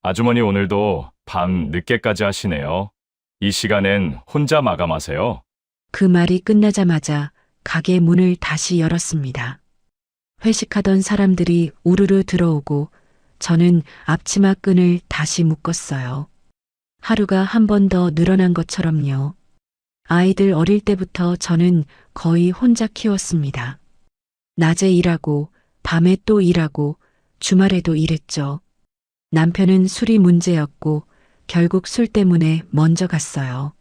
아주머니 오늘도 밤 늦게까지 하시네요. 이 시간엔 혼자 마감하세요. 그 말이 끝나자마자 가게 문을 다시 열었습니다. 회식하던 사람들이 우르르 들어오고 저는 앞치마 끈을 다시 묶었어요. 하루가 한 번 더 늘어난 것처럼요. 아이들 어릴 때부터 저는 거의 혼자 키웠습니다. 낮에 일하고 밤에 또 일하고 주말에도 일했죠. 남편은 술이 문제였고 결국 술 때문에 먼저 갔어요.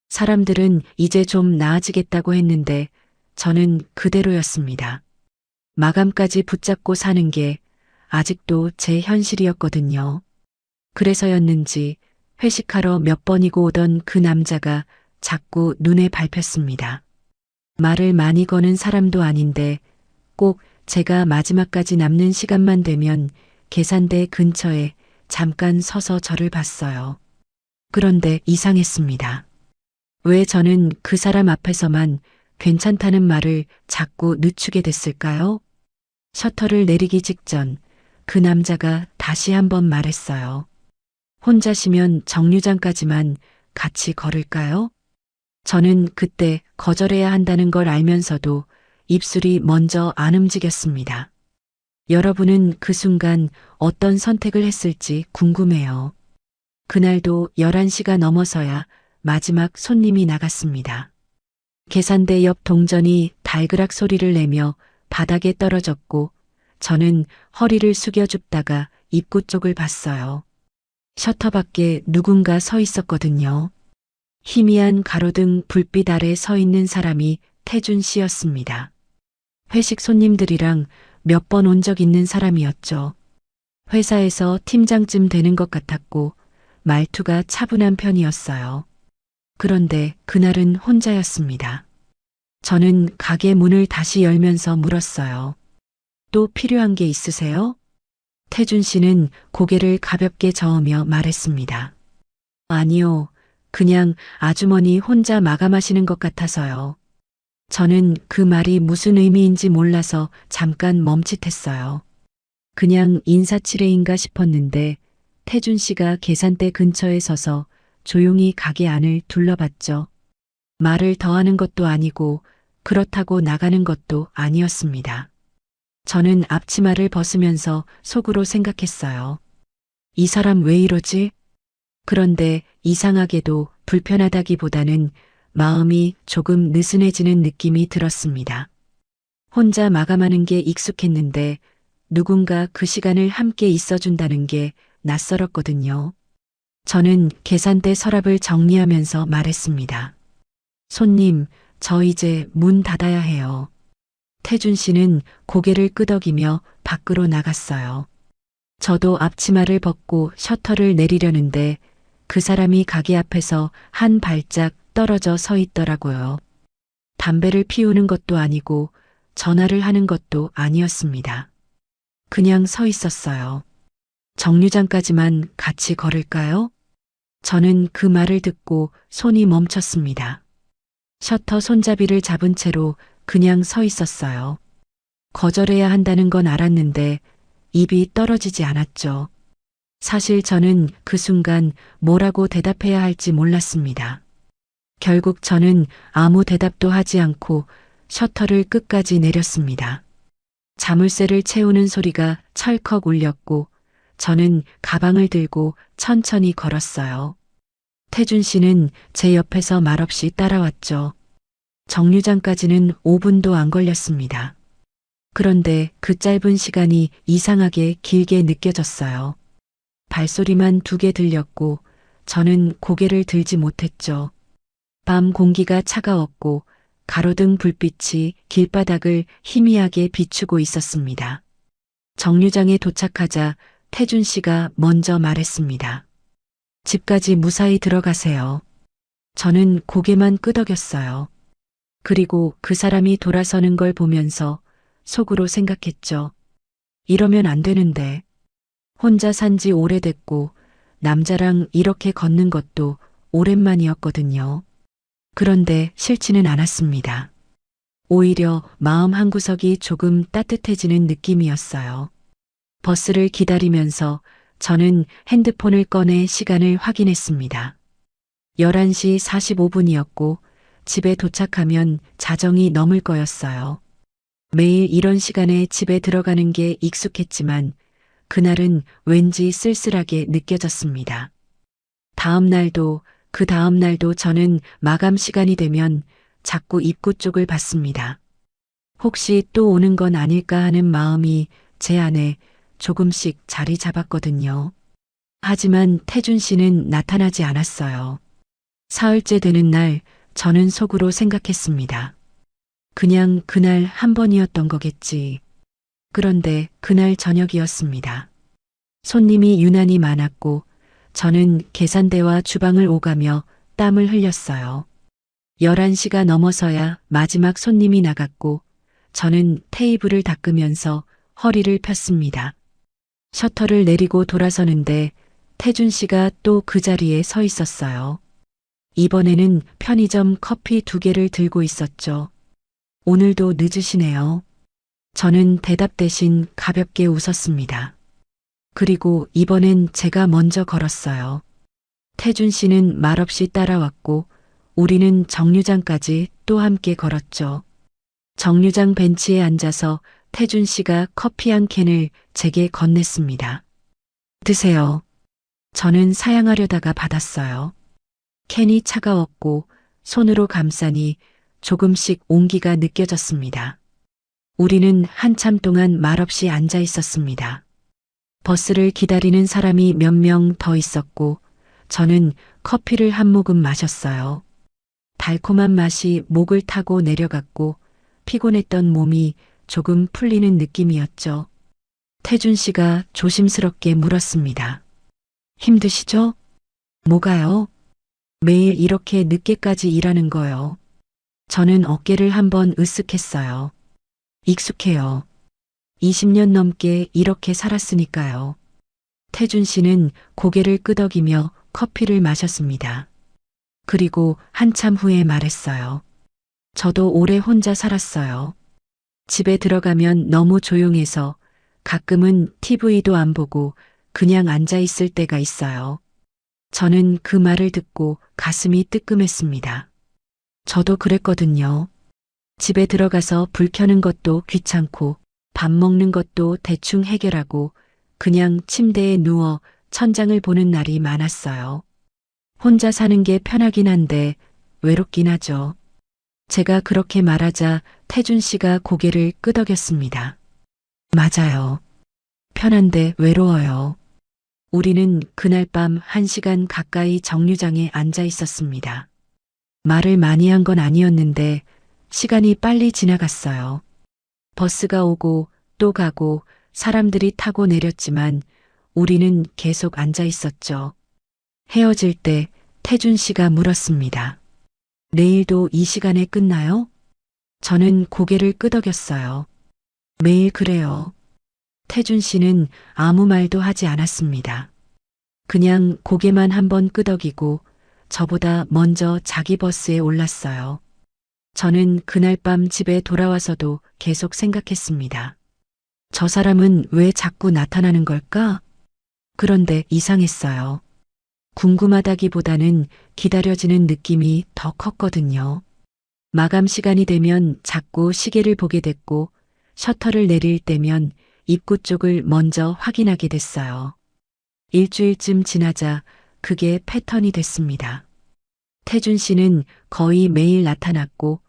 사람들은 이제 좀 나아지겠다고 했는데 저는 그대로였습니다. 마감까지 붙잡고 사는 게 아직도 제 현실이었거든요. 그래서였는지 회식하러 몇 번이고 오던 그 남자가 자꾸 눈에 밟혔습니다. 말을 많이 거는 사람도 아닌데 꼭 제가 마지막까지 남는 시간만 되면 계산대 근처에 잠깐 서서 저를 봤어요. 그런데 이상했습니다. 왜 저는 그 사람 앞에서만 괜찮다는 말을 자꾸 늦추게 됐을까요? 셔터를 내리기 직전 그 남자가 다시 한번 말했어요. 혼자시면 정류장까지만 같이 걸을까요? 저는 그때 거절해야 한다는 걸 알면서도 입술이 먼저 안 움직였습니다. 여러분은 그 순간 어떤 선택을 했을지 궁금해요. 그날도 11시가 넘어서야 마지막 손님이 나갔습니다. 계산대 옆 동전이 달그락 소리를 내며 바닥에 떨어졌고 저는 허리를 숙여 줍다가 입구 쪽을 봤어요. 셔터 밖에 누군가 서 있었거든요. 희미한 가로등 불빛 아래 서 있는 사람이 태준 씨였습니다. 회식 손님들이랑 몇 번 온 적 있는 사람이었죠. 회사에서 팀장쯤 되는 것 같았고 말투가 차분한 편이었어요. 그런데 그날은 혼자였습니다. 저는 가게 문을 다시 열면서 물었어요. 또 필요한 게 있으세요? 태준 씨는 고개를 가볍게 저으며 말했습니다. 아니요, 그냥 아주머니 혼자 마감하시는 것 같아서요. 저는 그 말이 무슨 의미인지 몰라서 잠깐 멈칫했어요. 그냥 인사치레인가 싶었는데 태준 씨가 계산대 근처에 서서 조용히 가게 안을 둘러봤죠. 말을 더하는 것도 아니고 그렇다고 나가는 것도 아니었습니다. 저는 앞치마를 벗으면서 속으로 생각했어요. 이 사람 왜 이러지? 그런데 이상하게도 불편하다기보다는 마음이 조금 느슨해지는 느낌이 들었습니다. 혼자 마감하는 게 익숙했는데 누군가 그 시간을 함께 있어준다는 게 낯설었거든요. 저는 계산대 서랍을 정리하면서 말했습니다. 손님, 저 이제 문 닫아야 해요. 태준 씨는 고개를 끄덕이며 밖으로 나갔어요. 저도 앞치마를 벗고 셔터를 내리려는데 그 사람이 가게 앞에서 한 발짝 떨어져 서 있더라고요. 담배를 피우는 것도 아니고 전화를 하는 것도 아니었습니다. 그냥 서 있었어요. 정류장까지만 같이 걸을까요? 저는 그 말을 듣고 손이 멈췄습니다. 셔터 손잡이를 잡은 채로 그냥 서 있었어요. 거절해야 한다는 건 알았는데 입이 떨어지지 않았죠. 사실 저는 그 순간 뭐라고 대답해야 할지 몰랐습니다. 결국 저는 아무 대답도 하지 않고 셔터를 끝까지 내렸습니다. 자물쇠를 채우는 소리가 철컥 울렸고 저는 가방을 들고 천천히 걸었어요. 태준 씨는 제 옆에서 말없이 따라왔죠. 정류장까지는 5분도 안 걸렸습니다. 그런데 그 짧은 시간이 이상하게 길게 느껴졌어요. 발소리만 2개 들렸고 저는 고개를 들지 못했죠. 밤 공기가 차가웠고 가로등 불빛이 길바닥을 희미하게 비추고 있었습니다. 정류장에 도착하자 태준 씨가 먼저 말했습니다. 집까지 무사히 들어가세요. 저는 고개만 끄덕였어요. 그리고 그 사람이 돌아서는 걸 보면서 속으로 생각했죠. 이러면 안 되는데. 혼자 산 지 오래됐고 남자랑 이렇게 걷는 것도 오랜만이었거든요. 그런데 싫지는 않았습니다. 오히려 마음 한구석이 조금 따뜻해지는 느낌이었어요. 버스를 기다리면서 저는 핸드폰을 꺼내 시간을 확인했습니다. 11시 45분이었고 집에 도착하면 자정이 넘을 거였어요. 매일 이런 시간에 집에 들어가는 게 익숙했지만 그날은 왠지 쓸쓸하게 느껴졌습니다. 다음 날도 그 다음 날도 저는 마감 시간이 되면 자꾸 입구 쪽을 봤습니다. 혹시 또 오는 건 아닐까 하는 마음이 제 안에 조금씩 자리 잡았거든요. 하지만 태준 씨는 나타나지 않았어요. 사흘째 되는 날 저는 속으로 생각했습니다. 그냥 그날 한 번이었던 거겠지. 그런데 그날 저녁이었습니다. 손님이 유난히 많았고 저는 계산대와 주방을 오가며 땀을 흘렸어요. 11시가 넘어서야 마지막 손님이 나갔고 저는 테이블을 닦으면서 허리를 폈습니다. 셔터를 내리고 돌아서는데 태준 씨가 또 그 자리에 서 있었어요. 이번에는 편의점 커피 2개를 들고 있었죠. 오늘도 늦으시네요. 저는 대답 대신 가볍게 웃었습니다. 그리고 이번엔 제가 먼저 걸었어요. 태준 씨는 말없이 따라왔고 우리는 정류장까지 또 함께 걸었죠. 정류장 벤치에 앉아서 태준 씨가 커피 한 캔을 제게 건넸습니다. 드세요. 저는 사양하려다가 받았어요. 캔이 차가웠고 손으로 감싸니 조금씩 온기가 느껴졌습니다. 우리는 한참 동안 말없이 앉아 있었습니다. 버스를 기다리는 사람이 몇 명 더 있었고 저는 커피를 한 모금 마셨어요. 달콤한 맛이 목을 타고 내려갔고 피곤했던 몸이 조금 풀리는 느낌이었죠. 태준 씨가 조심스럽게 물었습니다. 힘드시죠? 뭐가요? 매일 이렇게 늦게까지 일하는 거요. 저는 어깨를 한번 으쓱했어요. 익숙해요. 20년 넘게 이렇게 살았으니까요. 태준 씨는 고개를 끄덕이며 커피를 마셨습니다. 그리고 한참 후에 말했어요. 저도 오래 혼자 살았어요. 집에 들어가면 너무 조용해서 가끔은 TV도 안 보고 그냥 앉아 있을 때가 있어요. 저는 그 말을 듣고 가슴이 뜨끔했습니다. 저도 그랬거든요. 집에 들어가서 불 켜는 것도 귀찮고 밥 먹는 것도 대충 해결하고 그냥 침대에 누워 천장을 보는 날이 많았어요. 혼자 사는 게 편하긴 한데 외롭긴 하죠. 제가 그렇게 말하자 태준 씨가 고개를 끄덕였습니다. 맞아요. 편한데 외로워요. 우리는 그날 밤 1시간 가까이 정류장에 앉아 있었습니다. 말을 많이 한 건 아니었는데 시간이 빨리 지나갔어요. 버스가 오고 또 가고 사람들이 타고 내렸지만 우리는 계속 앉아 있었죠. 헤어질 때 태준 씨가 물었습니다. 내일도 이 시간에 끝나요? 저는 고개를 끄덕였어요. 매일 그래요. 태준 씨는 아무 말도 하지 않았습니다. 그냥 고개만 한번 끄덕이고 저보다 먼저 자기 버스에 올랐어요. 저는 그날 밤 집에 돌아와서도 계속 생각했습니다. 저 사람은 왜 자꾸 나타나는 걸까? 그런데 이상했어요. 궁금하다기보다는 기다려지는 느낌이 더 컸거든요. 마감 시간이 되면 자꾸 시계를 보게 됐고 셔터를 내릴 때면 입구 쪽을 먼저 확인하게 됐어요. 일주일쯤 지나자 그게 패턴이 됐습니다. 태준 씨는 거의 매일 나타났고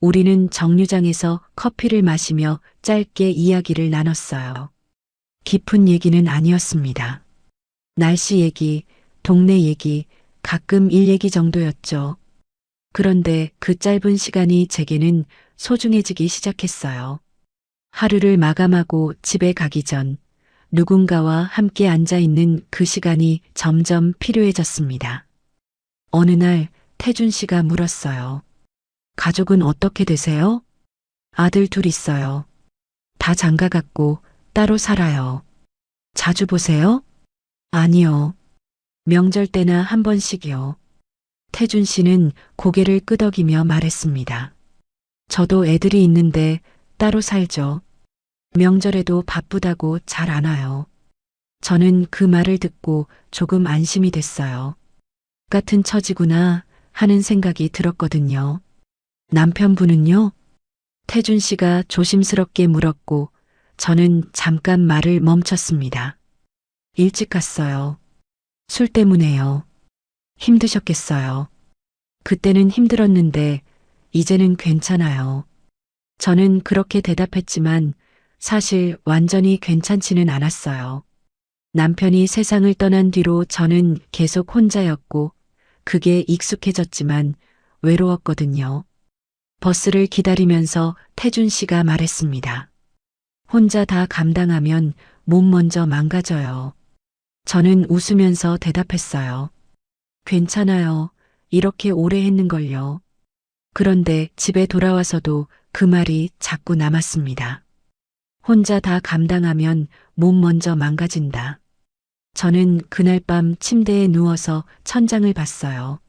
우리는 정류장에서 커피를 마시며 짧게 이야기를 나눴어요. 깊은 얘기는 아니었습니다. 날씨 얘기, 동네 얘기, 가끔 일 얘기 정도였죠. 그런데 그 짧은 시간이 제게는 소중해지기 시작했어요. 하루를 마감하고 집에 가기 전 누군가와 함께 앉아 있는 그 시간이 점점 필요해졌습니다. 어느 날 태준 씨가 물었어요. 가족은 어떻게 되세요? 아들 2 있어요. 다 장가갔고 따로 살아요. 자주 보세요? 아니요. 명절 때나 한 번씩이요. 태준 씨는 고개를 끄덕이며 말했습니다. 저도 애들이 있는데 따로 살죠. 명절에도 바쁘다고 잘 안 와요. 저는 그 말을 듣고 조금 안심이 됐어요. 같은 처지구나 하는 생각이 들었거든요. 남편분은요? 태준 씨가 조심스럽게 물었고 저는 잠깐 말을 멈췄습니다. 일찍 갔어요. 술 때문에요. 힘드셨겠어요. 그때는 힘들었는데 이제는 괜찮아요. 저는 그렇게 대답했지만 사실 완전히 괜찮지는 않았어요. 남편이 세상을 떠난 뒤로 저는 계속 혼자였고 그게 익숙해졌지만 외로웠거든요. 버스를 기다리면서 태준 씨가 말했습니다. 혼자 다 감당하면 몸 먼저 망가져요. 저는 웃으면서 대답했어요. 괜찮아요. 이렇게 오래 했는걸요. 그런데 집에 돌아와서도 그 말이 자꾸 남았습니다. 혼자 다 감당하면 몸 먼저 망가진다. 저는 그날 밤 침대에 누워서 천장을 봤어요.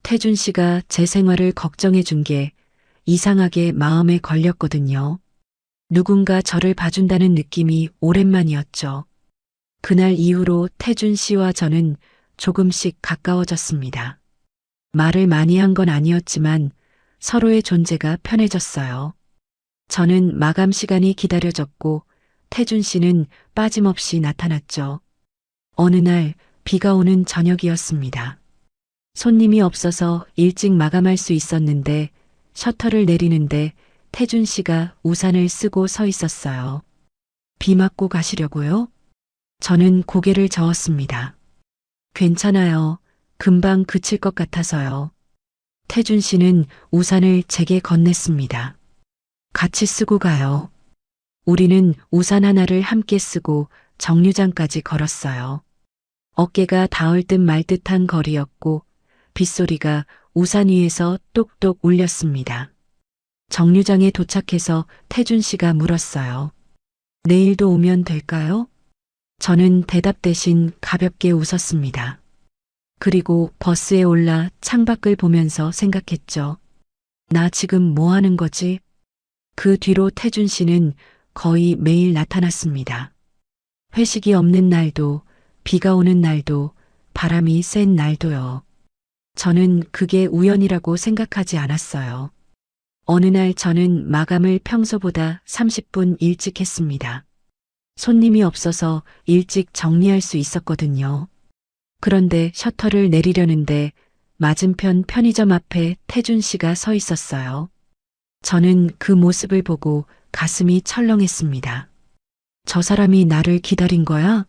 태준 씨가 제 생활을 걱정해 준 게 이상하게 마음에 걸렸거든요. 누군가 저를 봐준다는 느낌이 오랜만이었죠. 그날 이후로 태준 씨와 저는 조금씩 가까워졌습니다. 말을 많이 한 건 아니었지만 서로의 존재가 편해졌어요. 저는 마감 시간이 기다려졌고 태준 씨는 빠짐없이 나타났죠. 어느 날 비가 오는 저녁이었습니다. 손님이 없어서 일찍 마감할 수 있었는데 셔터를 내리는데 태준 씨가 우산을 쓰고 서 있었어요. 비 맞고 가시려고요? 저는 고개를 저었습니다. 괜찮아요. 금방 그칠 것 같아서요. 태준 씨는 우산을 제게 건넸습니다. 같이 쓰고 가요. 우리는 우산 하나를 함께 쓰고 정류장까지 걸었어요. 어깨가 닿을 듯 말 듯한 거리였고 빗소리가 우산 위에서 똑똑 울렸습니다. 정류장에 도착해서 태준 씨가 물었어요. 내일도 오면 될까요? 저는 대답 대신 가볍게 웃었습니다. 그리고 버스에 올라 창밖을 보면서 생각했죠. 나 지금 뭐 하는 거지? 그 뒤로 태준 씨는 거의 매일 나타났습니다. 회식이 없는 날도, 비가 오는 날도, 바람이 센 날도요. 저는 그게 우연이라고 생각하지 않았어요. 어느 날 저는 마감을 평소보다 30분 일찍 했습니다. 손님이 없어서 일찍 정리할 수 있었거든요. 그런데 셔터를 내리려는데 맞은편 편의점 앞에 태준 씨가 서 있었어요. 저는 그 모습을 보고 가슴이 철렁했습니다. 저 사람이 나를 기다린 거야?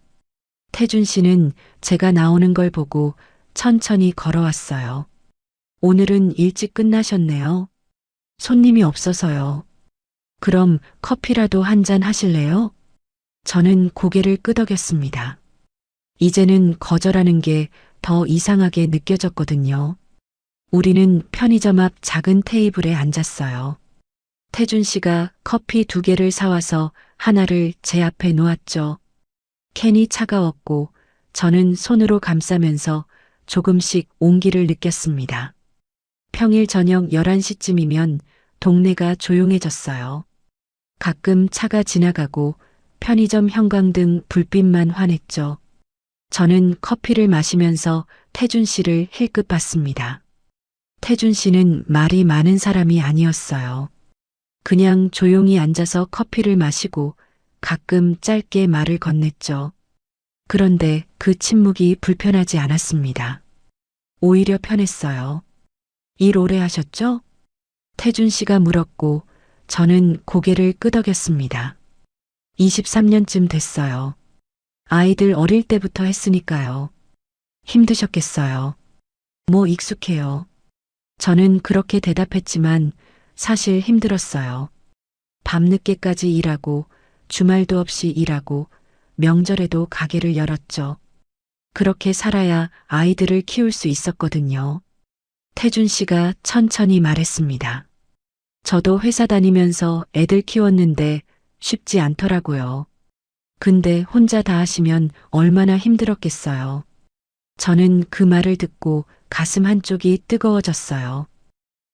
태준 씨는 제가 나오는 걸 보고 천천히 걸어왔어요. 오늘은 일찍 끝나셨네요. 손님이 없어서요. 그럼 커피라도 한 잔 하실래요? 저는 고개를 끄덕였습니다. 이제는 거절하는 게 더 이상하게 느껴졌거든요. 우리는 편의점 앞 작은 테이블에 앉았어요. 태준 씨가 커피 2개를 사와서 하나를 제 앞에 놓았죠. 캔이 차가웠고 저는 손으로 감싸면서 조금씩 온기를 느꼈습니다. 평일 저녁 11시쯤이면 동네가 조용해졌어요. 가끔 차가 지나가고 편의점 형광등 불빛만 환했죠. 저는 커피를 마시면서 태준 씨를 힐끗 봤습니다. 태준 씨는 말이 많은 사람이 아니었어요. 그냥 조용히 앉아서 커피를 마시고 가끔 짧게 말을 건넸죠. 그런데 그 침묵이 불편하지 않았습니다. 오히려 편했어요. 일 오래 하셨죠? 태준 씨가 물었고 저는 고개를 끄덕였습니다. 23년쯤 됐어요. 아이들 어릴 때부터 했으니까요. 힘드셨겠어요. 뭐 익숙해요. 저는 그렇게 대답했지만 사실 힘들었어요. 밤늦게까지 일하고 주말도 없이 일하고 명절에도 가게를 열었죠. 그렇게 살아야 아이들을 키울 수 있었거든요. 태준 씨가 천천히 말했습니다. 저도 회사 다니면서 애들 키웠는데 쉽지 않더라고요. 근데 혼자 다 하시면 얼마나 힘들었겠어요. 저는 그 말을 듣고 가슴 한쪽이 뜨거워졌어요.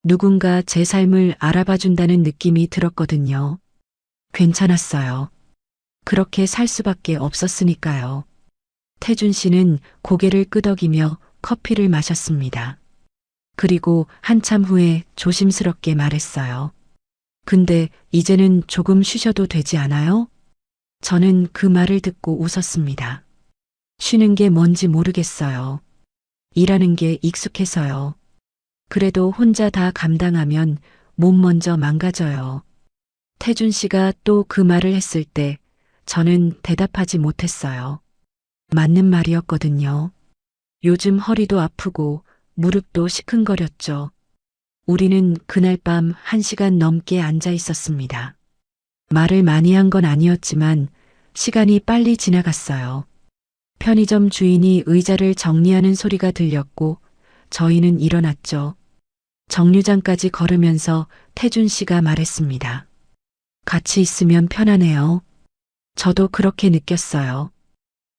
누군가 제 삶을 알아봐 준다는 느낌이 들었거든요. 괜찮았어요. 그렇게 살 수밖에 없었으니까요. 태준 씨는 고개를 끄덕이며 커피를 마셨습니다. 그리고 한참 후에 조심스럽게 말했어요. 근데 이제는 조금 쉬셔도 되지 않아요? 저는 그 말을 듣고 웃었습니다. 쉬는 게 뭔지 모르겠어요. 일하는 게 익숙해서요. 그래도 혼자 다 감당하면 몸 먼저 망가져요. 태준 씨가 또 그 말을 했을 때 저는 대답하지 못했어요. 맞는 말이었거든요. 요즘 허리도 아프고 무릎도 시큰거렸죠. 우리는 그날 밤 1시간 넘게 앉아 있었습니다. 말을 많이 한 건 아니었지만 시간이 빨리 지나갔어요. 편의점 주인이 의자를 정리하는 소리가 들렸고 저희는 일어났죠. 정류장까지 걸으면서 태준 씨가 말했습니다. 같이 있으면 편하네요. 저도 그렇게 느꼈어요.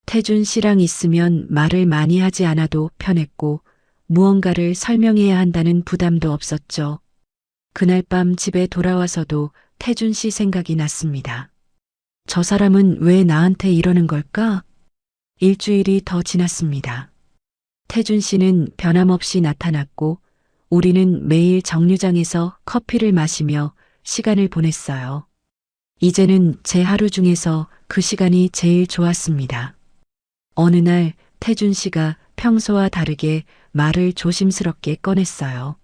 태준 씨랑 있으면 말을 많이 하지 않아도 편했고 무언가를 설명해야 한다는 부담도 없었죠. 그날 밤 집에 돌아와서도 태준 씨 생각이 났습니다. 저 사람은 왜 나한테 이러는 걸까? 일주일이 더 지났습니다. 태준 씨는 변함없이 나타났고 우리는 매일 정류장에서 커피를 마시며 시간을 보냈어요. 이제는 제 하루 중에서 그 시간이 제일 좋았습니다. 어느 날 태준 씨가 평소와 다르게 말을 조심스럽게 꺼냈어요.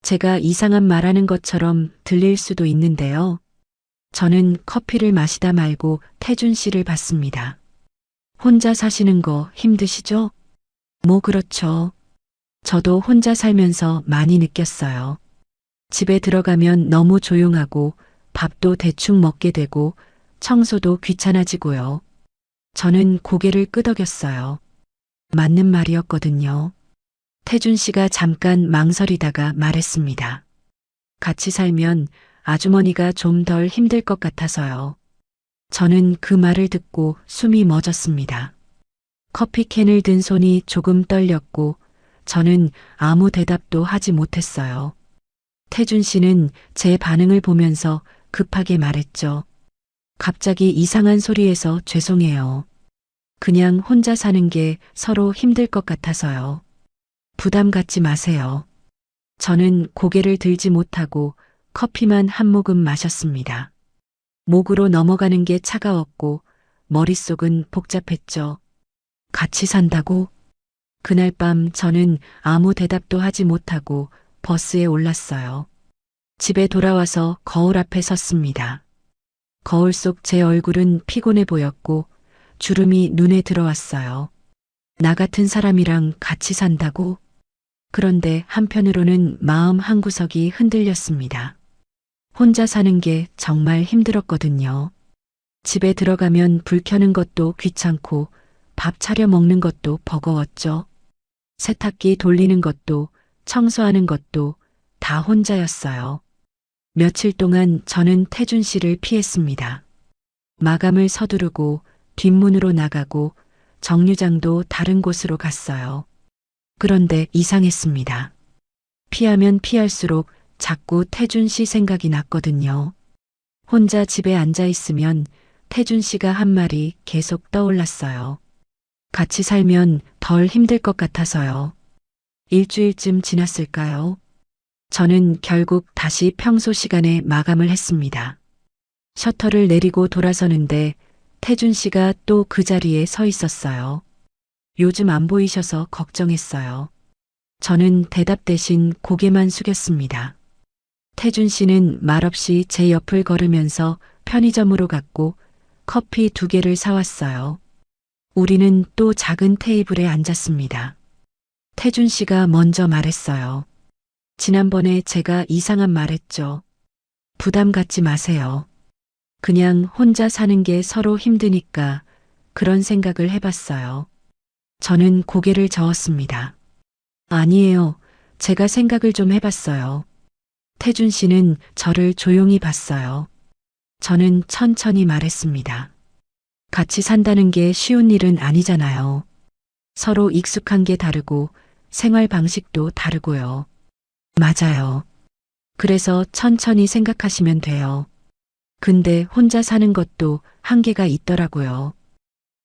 제가 이상한 말하는 것처럼 들릴 수도 있는데요. 저는 커피를 마시다 말고 태준 씨를 봤습니다. 혼자 사시는 거 힘드시죠? 뭐 그렇죠. 저도 혼자 살면서 많이 느꼈어요. 집에 들어가면 너무 조용하고 밥도 대충 먹게 되고 청소도 귀찮아지고요. 저는 고개를 끄덕였어요. 맞는 말이었거든요. 태준 씨가 잠깐 망설이다가 말했습니다. 같이 살면 아주머니가 좀 덜 힘들 것 같아서요. 저는 그 말을 듣고 숨이 멎었습니다. 커피캔을 든 손이 조금 떨렸고 저는 아무 대답도 하지 못했어요. 태준 씨는 제 반응을 보면서 급하게 말했죠. 갑자기 이상한 소리에서 죄송해요. 그냥 혼자 사는 게 서로 힘들 것 같아서요. 부담 갖지 마세요. 저는 고개를 들지 못하고 커피만 한 모금 마셨습니다. 목으로 넘어가는 게 차가웠고 머릿속은 복잡했죠. 같이 산다고? 그날 밤 저는 아무 대답도 하지 못하고 버스에 올랐어요. 집에 돌아와서 거울 앞에 섰습니다. 거울 속 제 얼굴은 피곤해 보였고 주름이 눈에 들어왔어요. 나 같은 사람이랑 같이 산다고? 그런데 한편으로는 마음 한구석이 흔들렸습니다. 혼자 사는 게 정말 힘들었거든요. 집에 들어가면 불 켜는 것도 귀찮고 밥 차려 먹는 것도 버거웠죠. 세탁기 돌리는 것도 청소하는 것도 다 혼자였어요. 며칠 동안 저는 태준 씨를 피했습니다. 마감을 서두르고 뒷문으로 나가고 정류장도 다른 곳으로 갔어요. 그런데 이상했습니다. 피하면 피할수록 자꾸 태준 씨 생각이 났거든요. 혼자 집에 앉아 있으면 태준 씨가 한 말이 계속 떠올랐어요. 같이 살면 덜 힘들 것 같아서요. 일주일쯤 지났을까요? 저는 결국 다시 평소 시간에 마감을 했습니다. 셔터를 내리고 돌아서는데 태준 씨가 또 그 자리에 서 있었어요. 요즘 안 보이셔서 걱정했어요. 저는 대답 대신 고개만 숙였습니다. 태준 씨는 말없이 제 옆을 걸으면서 편의점으로 갔고 커피 2개를 사왔어요. 우리는 또 작은 테이블에 앉았습니다. 태준 씨가 먼저 말했어요. 지난번에 제가 이상한 말 했죠. 부담 갖지 마세요. 그냥 혼자 사는 게 서로 힘드니까 그런 생각을 해봤어요. 저는 고개를 저었습니다. 아니에요. 제가 생각을 좀 해봤어요. 태준 씨는 저를 조용히 봤어요. 저는 천천히 말했습니다. 같이 산다는 게 쉬운 일은 아니잖아요. 서로 익숙한 게 다르고 생활 방식도 다르고요. 맞아요. 그래서 천천히 생각하시면 돼요. 근데 혼자 사는 것도 한계가 있더라고요.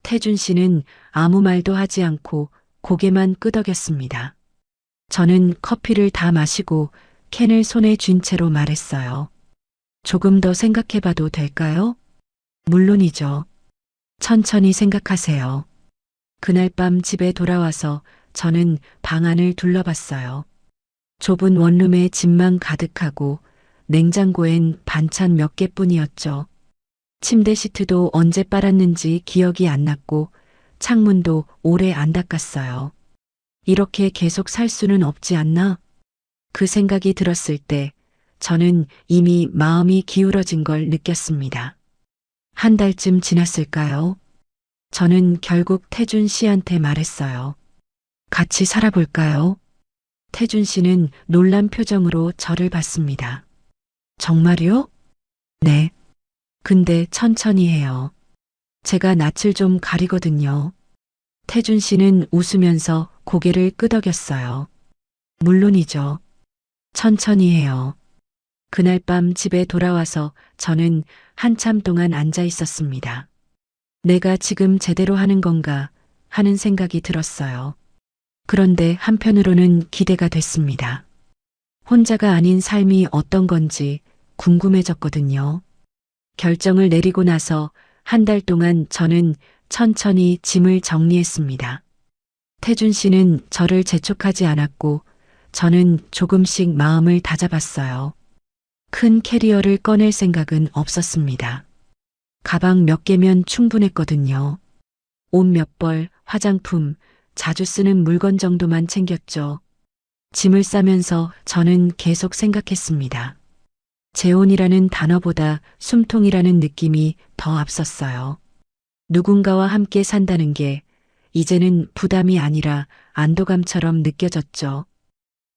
태준 씨는 아무 말도 하지 않고 고개만 끄덕였습니다. 저는 커피를 다 마시고 캔을 손에 쥔 채로 말했어요. 조금 더 생각해 봐도 될까요? 물론이죠. 천천히 생각하세요. 그날 밤 집에 돌아와서 저는 방 안을 둘러봤어요. 좁은 원룸에 짐만 가득하고 냉장고엔 반찬 몇 개뿐이었죠. 침대 시트도 언제 빨았는지 기억이 안 났고 창문도 오래 안 닦았어요. 이렇게 계속 살 수는 없지 않나? 그 생각이 들었을 때 저는 이미 마음이 기울어진 걸 느꼈습니다. 한 달쯤 지났을까요? 저는 결국 태준 씨한테 말했어요. 같이 살아볼까요? 태준 씨는 놀란 표정으로 저를 봤습니다. 정말요? 네. 근데 천천히 해요. 제가 낯을 좀 가리거든요. 태준 씨는 웃으면서 고개를 끄덕였어요. 물론이죠. 천천히 해요. 그날 밤 집에 돌아와서 저는 한참 동안 앉아 있었습니다. 내가 지금 제대로 하는 건가 하는 생각이 들었어요. 그런데 한편으로는 기대가 됐습니다. 혼자가 아닌 삶이 어떤 건지 궁금해졌거든요. 결정을 내리고 나서 한 달 동안 저는 천천히 짐을 정리했습니다. 태준 씨는 저를 재촉하지 않았고 저는 조금씩 마음을 다잡았어요. 큰 캐리어를 꺼낼 생각은 없었습니다. 가방 몇 개면 충분했거든요. 옷 몇 벌, 화장품, 자주 쓰는 물건 정도만 챙겼죠. 짐을 싸면서 저는 계속 생각했습니다. 재혼이라는 단어보다 숨통이라는 느낌이 더 앞섰어요. 누군가와 함께 산다는 게 이제는 부담이 아니라 안도감처럼 느껴졌죠.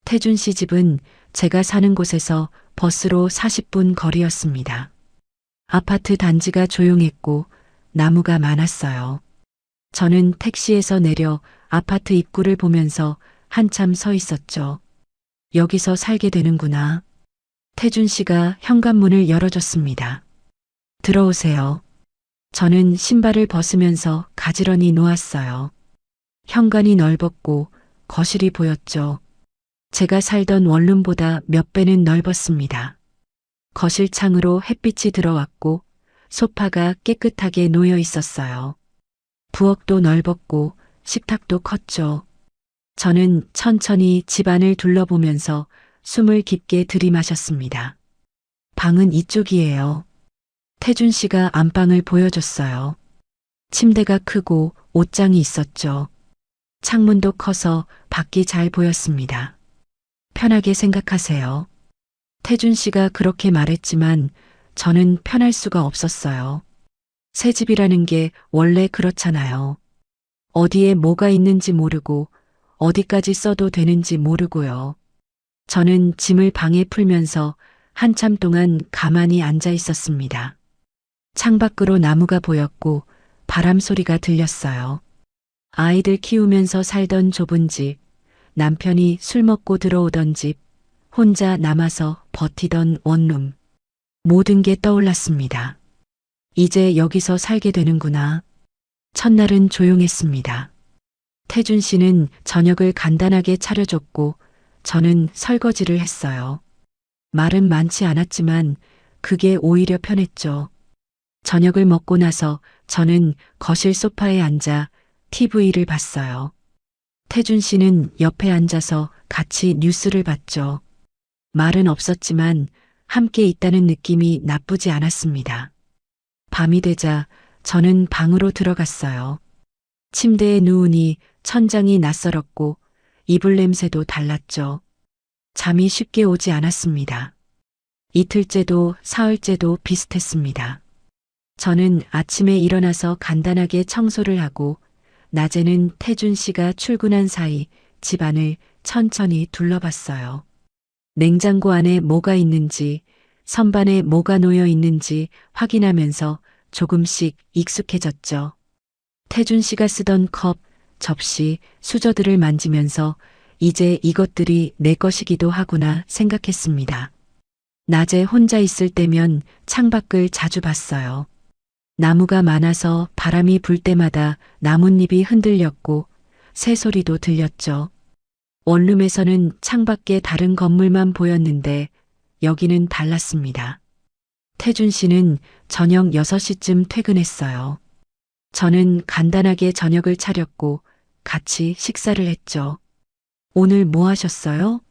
태준 씨 집은 제가 사는 곳에서 버스로 40분 거리였습니다. 아파트 단지가 조용했고 나무가 많았어요. 저는 택시에서 내려 아파트 입구를 보면서 한참 서 있었죠. 여기서 살게 되는구나. 태준 씨가 현관문을 열어줬습니다. 들어오세요. 저는 신발을 벗으면서 가지런히 놓았어요. 현관이 넓었고 거실이 보였죠. 제가 살던 원룸보다 몇 배는 넓었습니다. 거실 창으로 햇빛이 들어왔고 소파가 깨끗하게 놓여 있었어요. 부엌도 넓었고 식탁도 컸죠. 저는 천천히 집안을 둘러보면서 숨을 깊게 들이마셨습니다. 방은 이쪽이에요. 태준 씨가 안방을 보여줬어요. 침대가 크고 옷장이 있었죠. 창문도 커서 밖이 잘 보였습니다. 편하게 생각하세요. 태준 씨가 그렇게 말했지만 저는 편할 수가 없었어요. 새 집이라는 게 원래 그렇잖아요. 어디에 뭐가 있는지 모르고 어디까지 써도 되는지 모르고요. 저는 짐을 방에 풀면서 한참 동안 가만히 앉아 있었습니다. 창밖으로 나무가 보였고 바람 소리가 들렸어요. 아이들 키우면서 살던 좁은 집, 남편이 술 먹고 들어오던 집, 혼자 남아서 버티던 원룸. 모든 게 떠올랐습니다. 이제 여기서 살게 되는구나. 첫날은 조용했습니다. 태준 씨는 저녁을 간단하게 차려줬고 저는 설거지를 했어요. 말은 많지 않았지만 그게 오히려 편했죠. 저녁을 먹고 나서 저는 거실 소파에 앉아 TV를 봤어요. 태준 씨는 옆에 앉아서 같이 뉴스를 봤죠. 말은 없었지만 함께 있다는 느낌이 나쁘지 않았습니다. 밤이 되자 저는 방으로 들어갔어요. 침대에 누우니 천장이 낯설었고 이불 냄새도 달랐죠. 잠이 쉽게 오지 않았습니다. 이틀째도 사흘째도 비슷했습니다. 저는 아침에 일어나서 간단하게 청소를 하고 낮에는 태준 씨가 출근한 사이 집안을 천천히 둘러봤어요. 냉장고 안에 뭐가 있는지, 선반에 뭐가 놓여 있는지 확인하면서 조금씩 익숙해졌죠. 태준 씨가 쓰던 컵, 접시, 수저들을 만지면서 이제 이것들이 내 것이기도 하구나 생각했습니다. 낮에 혼자 있을 때면 창밖을 자주 봤어요. 나무가 많아서 바람이 불 때마다 나뭇잎이 흔들렸고 새소리도 들렸죠. 원룸에서는 창밖에 다른 건물만 보였는데 여기는 달랐습니다. 태준 씨는 저녁 6시쯤 퇴근했어요. 저는 간단하게 저녁을 차렸고 같이 식사를 했죠. 오늘 뭐 하셨어요?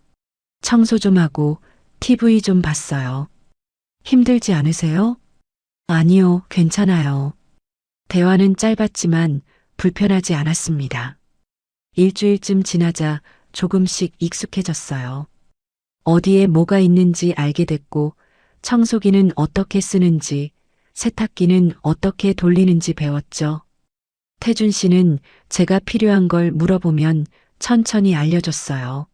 청소 좀 하고 TV 좀 봤어요. 힘들지 않으세요? 아니요, 괜찮아요. 대화는 짧았지만 불편하지 않았습니다. 일주일쯤 지나자 조금씩 익숙해졌어요. 어디에 뭐가 있는지 알게 됐고, 청소기는 어떻게 쓰는지, 세탁기는 어떻게 돌리는지 배웠죠. 태준 씨는 제가 필요한 걸 물어보면 천천히 알려줬어요.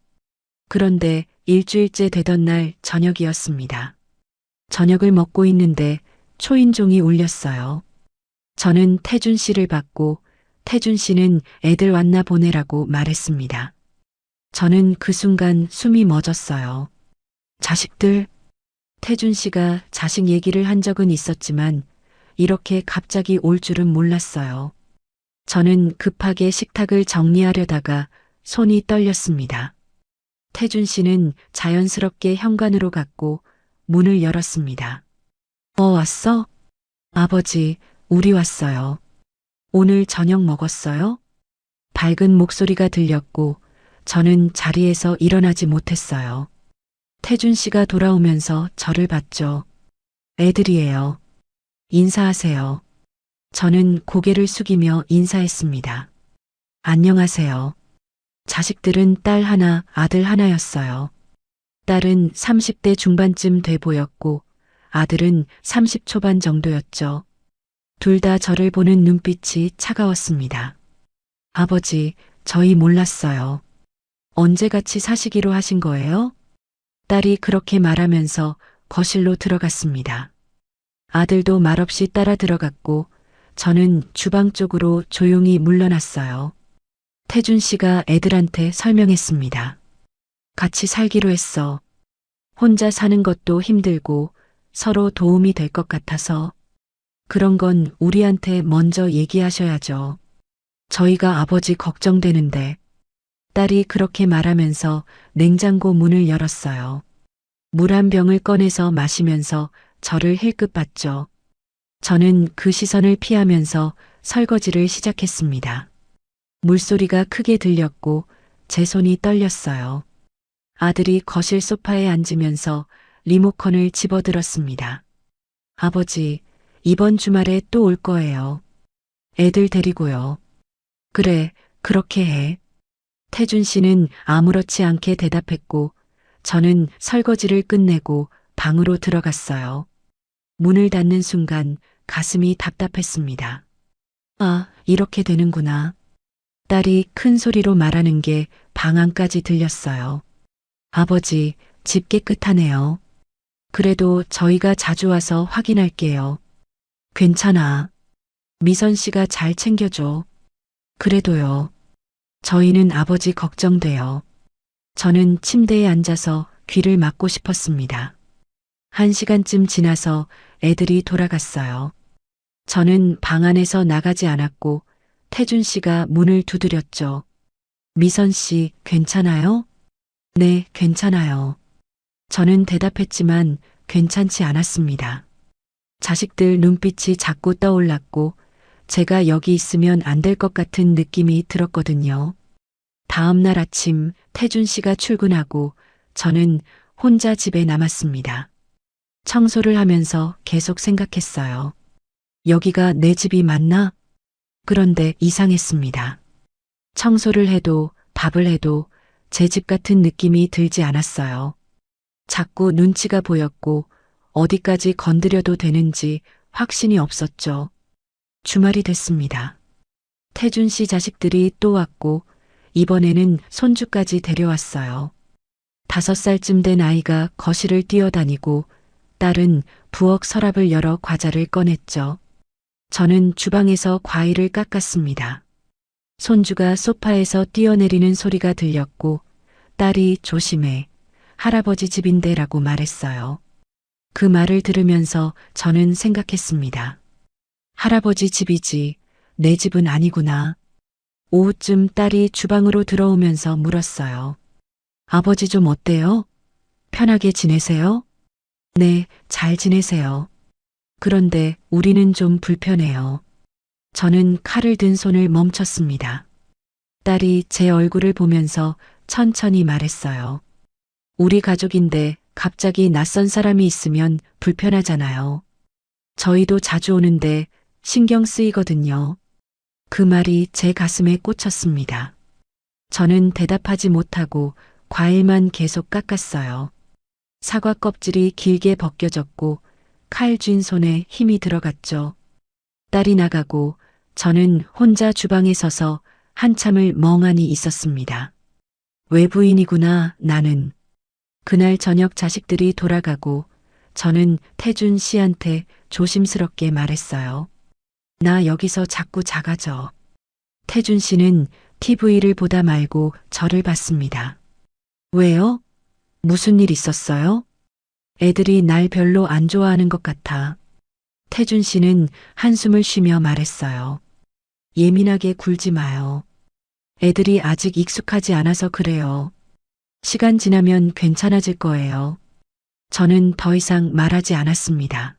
그런데 일주일째 되던 날 저녁이었습니다. 저녁을 먹고 있는데 초인종이 울렸어요. 저는 태준 씨를 받고 태준 씨는 애들 왔나 보내라고 말했습니다. 저는 그 순간 숨이 멎었어요. 자식들? 태준 씨가 자식 얘기를 한 적은 있었지만 이렇게 갑자기 올 줄은 몰랐어요. 저는 급하게 식탁을 정리하려다가 손이 떨렸습니다. 태준 씨는 자연스럽게 현관으로 갔고 문을 열었습니다. 왔어? 아버지, 우리 왔어요. 오늘 저녁 먹었어요? 밝은 목소리가 들렸고 저는 자리에서 일어나지 못했어요. 태준 씨가 돌아오면서 저를 봤죠. 애들이에요. 인사하세요. 저는 고개를 숙이며 인사했습니다. 안녕하세요. 자식들은 딸 하나, 아들 하나였어요. 딸은 30대 중반쯤 돼 보였고 아들은 30 초반 정도였죠. 둘 다 저를 보는 눈빛이 차가웠습니다. 아버지, 저희 몰랐어요. 언제 같이 사시기로 하신 거예요? 딸이 그렇게 말하면서 거실로 들어갔습니다. 아들도 말없이 따라 들어갔고 저는 주방 쪽으로 조용히 물러났어요. 태준 씨가 애들한테 설명했습니다. 같이 살기로 했어. 혼자 사는 것도 힘들고 서로 도움이 될 것 같아서 그런 건 우리한테 먼저 얘기하셔야죠. 저희가 아버지 걱정되는데 딸이 그렇게 말하면서 냉장고 문을 열었어요. 물 한 병을 꺼내서 마시면서 저를 힐끗 봤죠. 저는 그 시선을 피하면서 설거지를 시작했습니다. 물소리가 크게 들렸고 제 손이 떨렸어요. 아들이 거실 소파에 앉으면서 리모컨을 집어들었습니다. 아버지, 이번 주말에 또 올 거예요. 애들 데리고요. 그래, 그렇게 해. 태준 씨는 아무렇지 않게 대답했고 저는 설거지를 끝내고 방으로 들어갔어요. 문을 닫는 순간 가슴이 답답했습니다. 아, 이렇게 되는구나. 딸이 큰 소리로 말하는 게 방 안까지 들렸어요. 아버지, 집 깨끗하네요. 그래도 저희가 자주 와서 확인할게요. 괜찮아. 미선 씨가 잘 챙겨줘. 그래도요. 저희는 아버지 걱정돼요. 저는 침대에 앉아서 귀를 막고 싶었습니다. 1시간쯤 지나서 애들이 돌아갔어요. 저는 방 안에서 나가지 않았고 태준 씨가 문을 두드렸죠. 미선 씨, 괜찮아요? 네, 괜찮아요. 저는 대답했지만 괜찮지 않았습니다. 자식들 눈빛이 자꾸 떠올랐고 제가 여기 있으면 안 될 것 같은 느낌이 들었거든요. 다음 날 아침 태준 씨가 출근하고 저는 혼자 집에 남았습니다. 청소를 하면서 계속 생각했어요. 여기가 내 집이 맞나? 그런데 이상했습니다. 청소를 해도 밥을 해도 제 집 같은 느낌이 들지 않았어요. 자꾸 눈치가 보였고 어디까지 건드려도 되는지 확신이 없었죠. 주말이 됐습니다. 태준 씨 자식들이 또 왔고 이번에는 손주까지 데려왔어요. 5살쯤 된 아이가 거실을 뛰어다니고 딸은 부엌 서랍을 열어 과자를 꺼냈죠. 저는 주방에서 과일을 깎았습니다. 손주가 소파에서 뛰어내리는 소리가 들렸고 딸이 조심해, 할아버지 집인데라고 말했어요. 그 말을 들으면서 저는 생각했습니다. 할아버지 집이지, 내 집은 아니구나. 오후쯤 딸이 주방으로 들어오면서 물었어요. 아버지 좀 어때요? 편하게 지내세요? 네, 잘 지내세요. 그런데 우리는 좀 불편해요. 저는 칼을 든 손을 멈췄습니다. 딸이 제 얼굴을 보면서 천천히 말했어요. 우리 가족인데 갑자기 낯선 사람이 있으면 불편하잖아요. 저희도 자주 오는데 신경 쓰이거든요. 그 말이 제 가슴에 꽂혔습니다. 저는 대답하지 못하고 과일만 계속 깎았어요. 사과 껍질이 길게 벗겨졌고 칼 쥔 손에 힘이 들어갔죠. 딸이 나가고 저는 혼자 주방에 서서 한참을 멍하니 있었습니다. 외부인이구나, 나는. 그날 저녁 자식들이 돌아가고 저는 태준 씨한테 조심스럽게 말했어요. 나 여기서 자꾸 작아져. 태준 씨는 TV를 보다 말고 저를 봤습니다. 왜요? 무슨 일 있었어요? 애들이 날 별로 안 좋아하는 것 같아. 태준 씨는 한숨을 쉬며 말했어요. 예민하게 굴지 마요. 애들이 아직 익숙하지 않아서 그래요. 시간 지나면 괜찮아질 거예요. 저는 더 이상 말하지 않았습니다.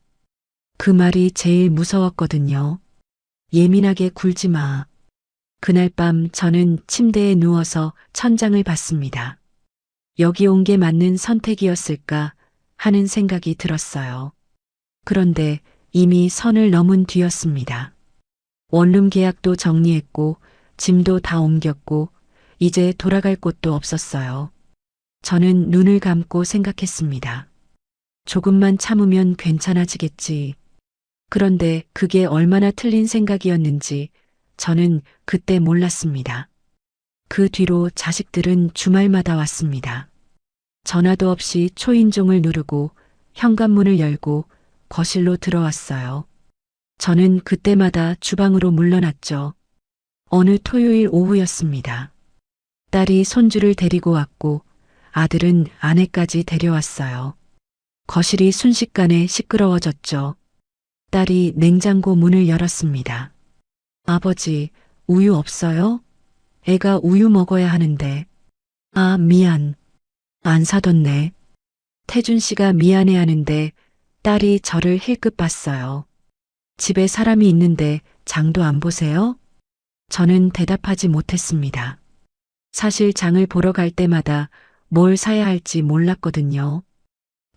그 말이 제일 무서웠거든요. 예민하게 굴지 마. 그날 밤 저는 침대에 누워서 천장을 봤습니다. 여기 온 게 맞는 선택이었을까 하는 생각이 들었어요. 그런데 이미 선을 넘은 뒤였습니다. 원룸 계약도 정리했고 짐도 다 옮겼고 이제 돌아갈 곳도 없었어요. 저는 눈을 감고 생각했습니다. 조금만 참으면 괜찮아지겠지. 그런데 그게 얼마나 틀린 생각이었는지 저는 그때 몰랐습니다. 그 뒤로 자식들은 주말마다 왔습니다. 전화도 없이 초인종을 누르고 현관문을 열고 거실로 들어왔어요. 저는 그때마다 주방으로 물러났죠. 어느 토요일 오후였습니다. 딸이 손주를 데리고 왔고 아들은 아내까지 데려왔어요. 거실이 순식간에 시끄러워졌죠. 딸이 냉장고 문을 열었습니다. 아버지, 우유 없어요? 애가 우유 먹어야 하는데. 아, 미안. 안 사뒀네. 태준 씨가 미안해 하는데 딸이 저를 힐끗 봤어요. 집에 사람이 있는데 장도 안 보세요? 저는 대답하지 못했습니다. 사실 장을 보러 갈 때마다 뭘 사야 할지 몰랐거든요.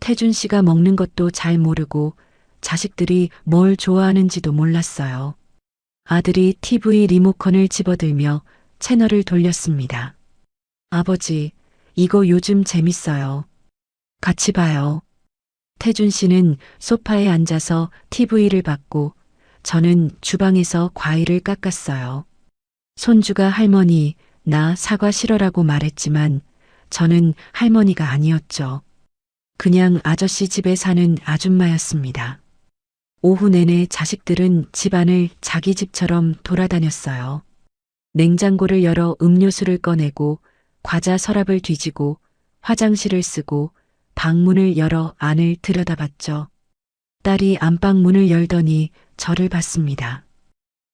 태준 씨가 먹는 것도 잘 모르고 자식들이 뭘 좋아하는지도 몰랐어요. 아들이 TV 리모컨을 집어들며 채널을 돌렸습니다. 아버지, 이거 요즘 재밌어요. 같이 봐요. 태준 씨는 소파에 앉아서 TV를 봤고 저는 주방에서 과일을 깎았어요. 손주가 할머니, 나 사과 싫어라고 말했지만 저는 할머니가 아니었죠. 그냥 아저씨 집에 사는 아줌마였습니다. 오후 내내 자식들은 집안을 자기 집처럼 돌아다녔어요. 냉장고를 열어 음료수를 꺼내고 과자 서랍을 뒤지고 화장실을 쓰고 방문을 열어 안을 들여다봤죠. 딸이 안방문을 열더니 저를 봤습니다.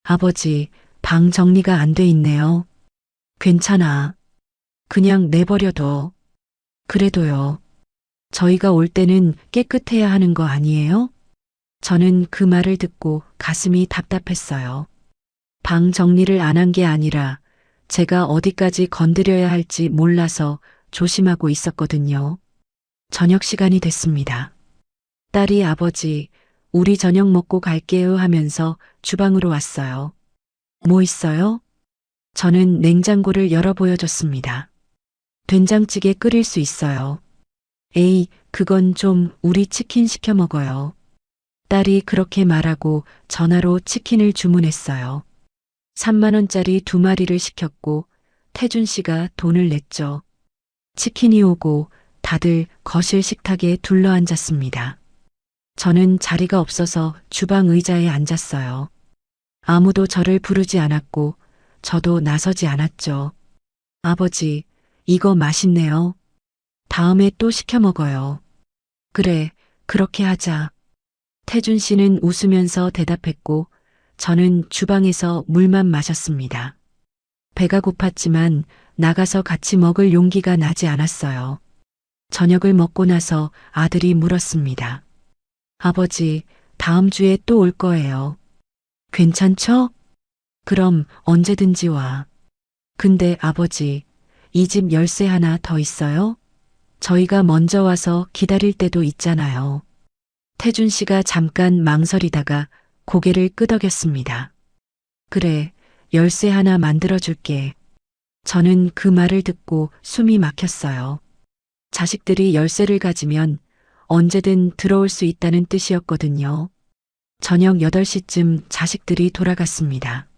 아버지, 방 정리가 안 돼 있네요. 괜찮아. 그냥 내버려둬. 그래도요. 저희가 올 때는 깨끗해야 하는 거 아니에요? 저는 그 말을 듣고 가슴이 답답했어요. 방 정리를 안 한 게 아니라 제가 어디까지 건드려야 할지 몰라서 조심하고 있었거든요. 저녁 시간이 됐습니다. 딸이 아버지, 우리 저녁 먹고 갈게요 하면서 주방으로 왔어요. 뭐 있어요? 저는 냉장고를 열어 보여줬습니다. 된장찌개 끓일 수 있어요. 에이, 그건 좀 우리 치킨 시켜 먹어요. 딸이 그렇게 말하고 전화로 치킨을 주문했어요. 3만 원짜리 2마리를 시켰고 태준 씨가 돈을 냈죠. 치킨이 오고 다들 거실 식탁에 둘러앉았습니다. 저는 자리가 없어서 주방 의자에 앉았어요. 아무도 저를 부르지 않았고 저도 나서지 않았죠. 아버지, 이거 맛있네요. 다음에 또 시켜 먹어요. 그래, 그렇게 하자. 태준 씨는 웃으면서 대답했고 저는 주방에서 물만 마셨습니다. 배가 고팠지만 나가서 같이 먹을 용기가 나지 않았어요. 저녁을 먹고 나서 아들이 물었습니다. 아버지, 다음 주에 또 올 거예요. 괜찮죠? 그럼 언제든지 와. 근데 아버지, 이 집 열쇠 하나 더 있어요? 저희가 먼저 와서 기다릴 때도 있잖아요. 태준 씨가 잠깐 망설이다가 고개를 끄덕였습니다. 그래, 열쇠 하나 만들어줄게. 저는 그 말을 듣고 숨이 막혔어요. 자식들이 열쇠를 가지면 언제든 들어올 수 있다는 뜻이었거든요. 저녁 8시쯤 자식들이 돌아갔습니다.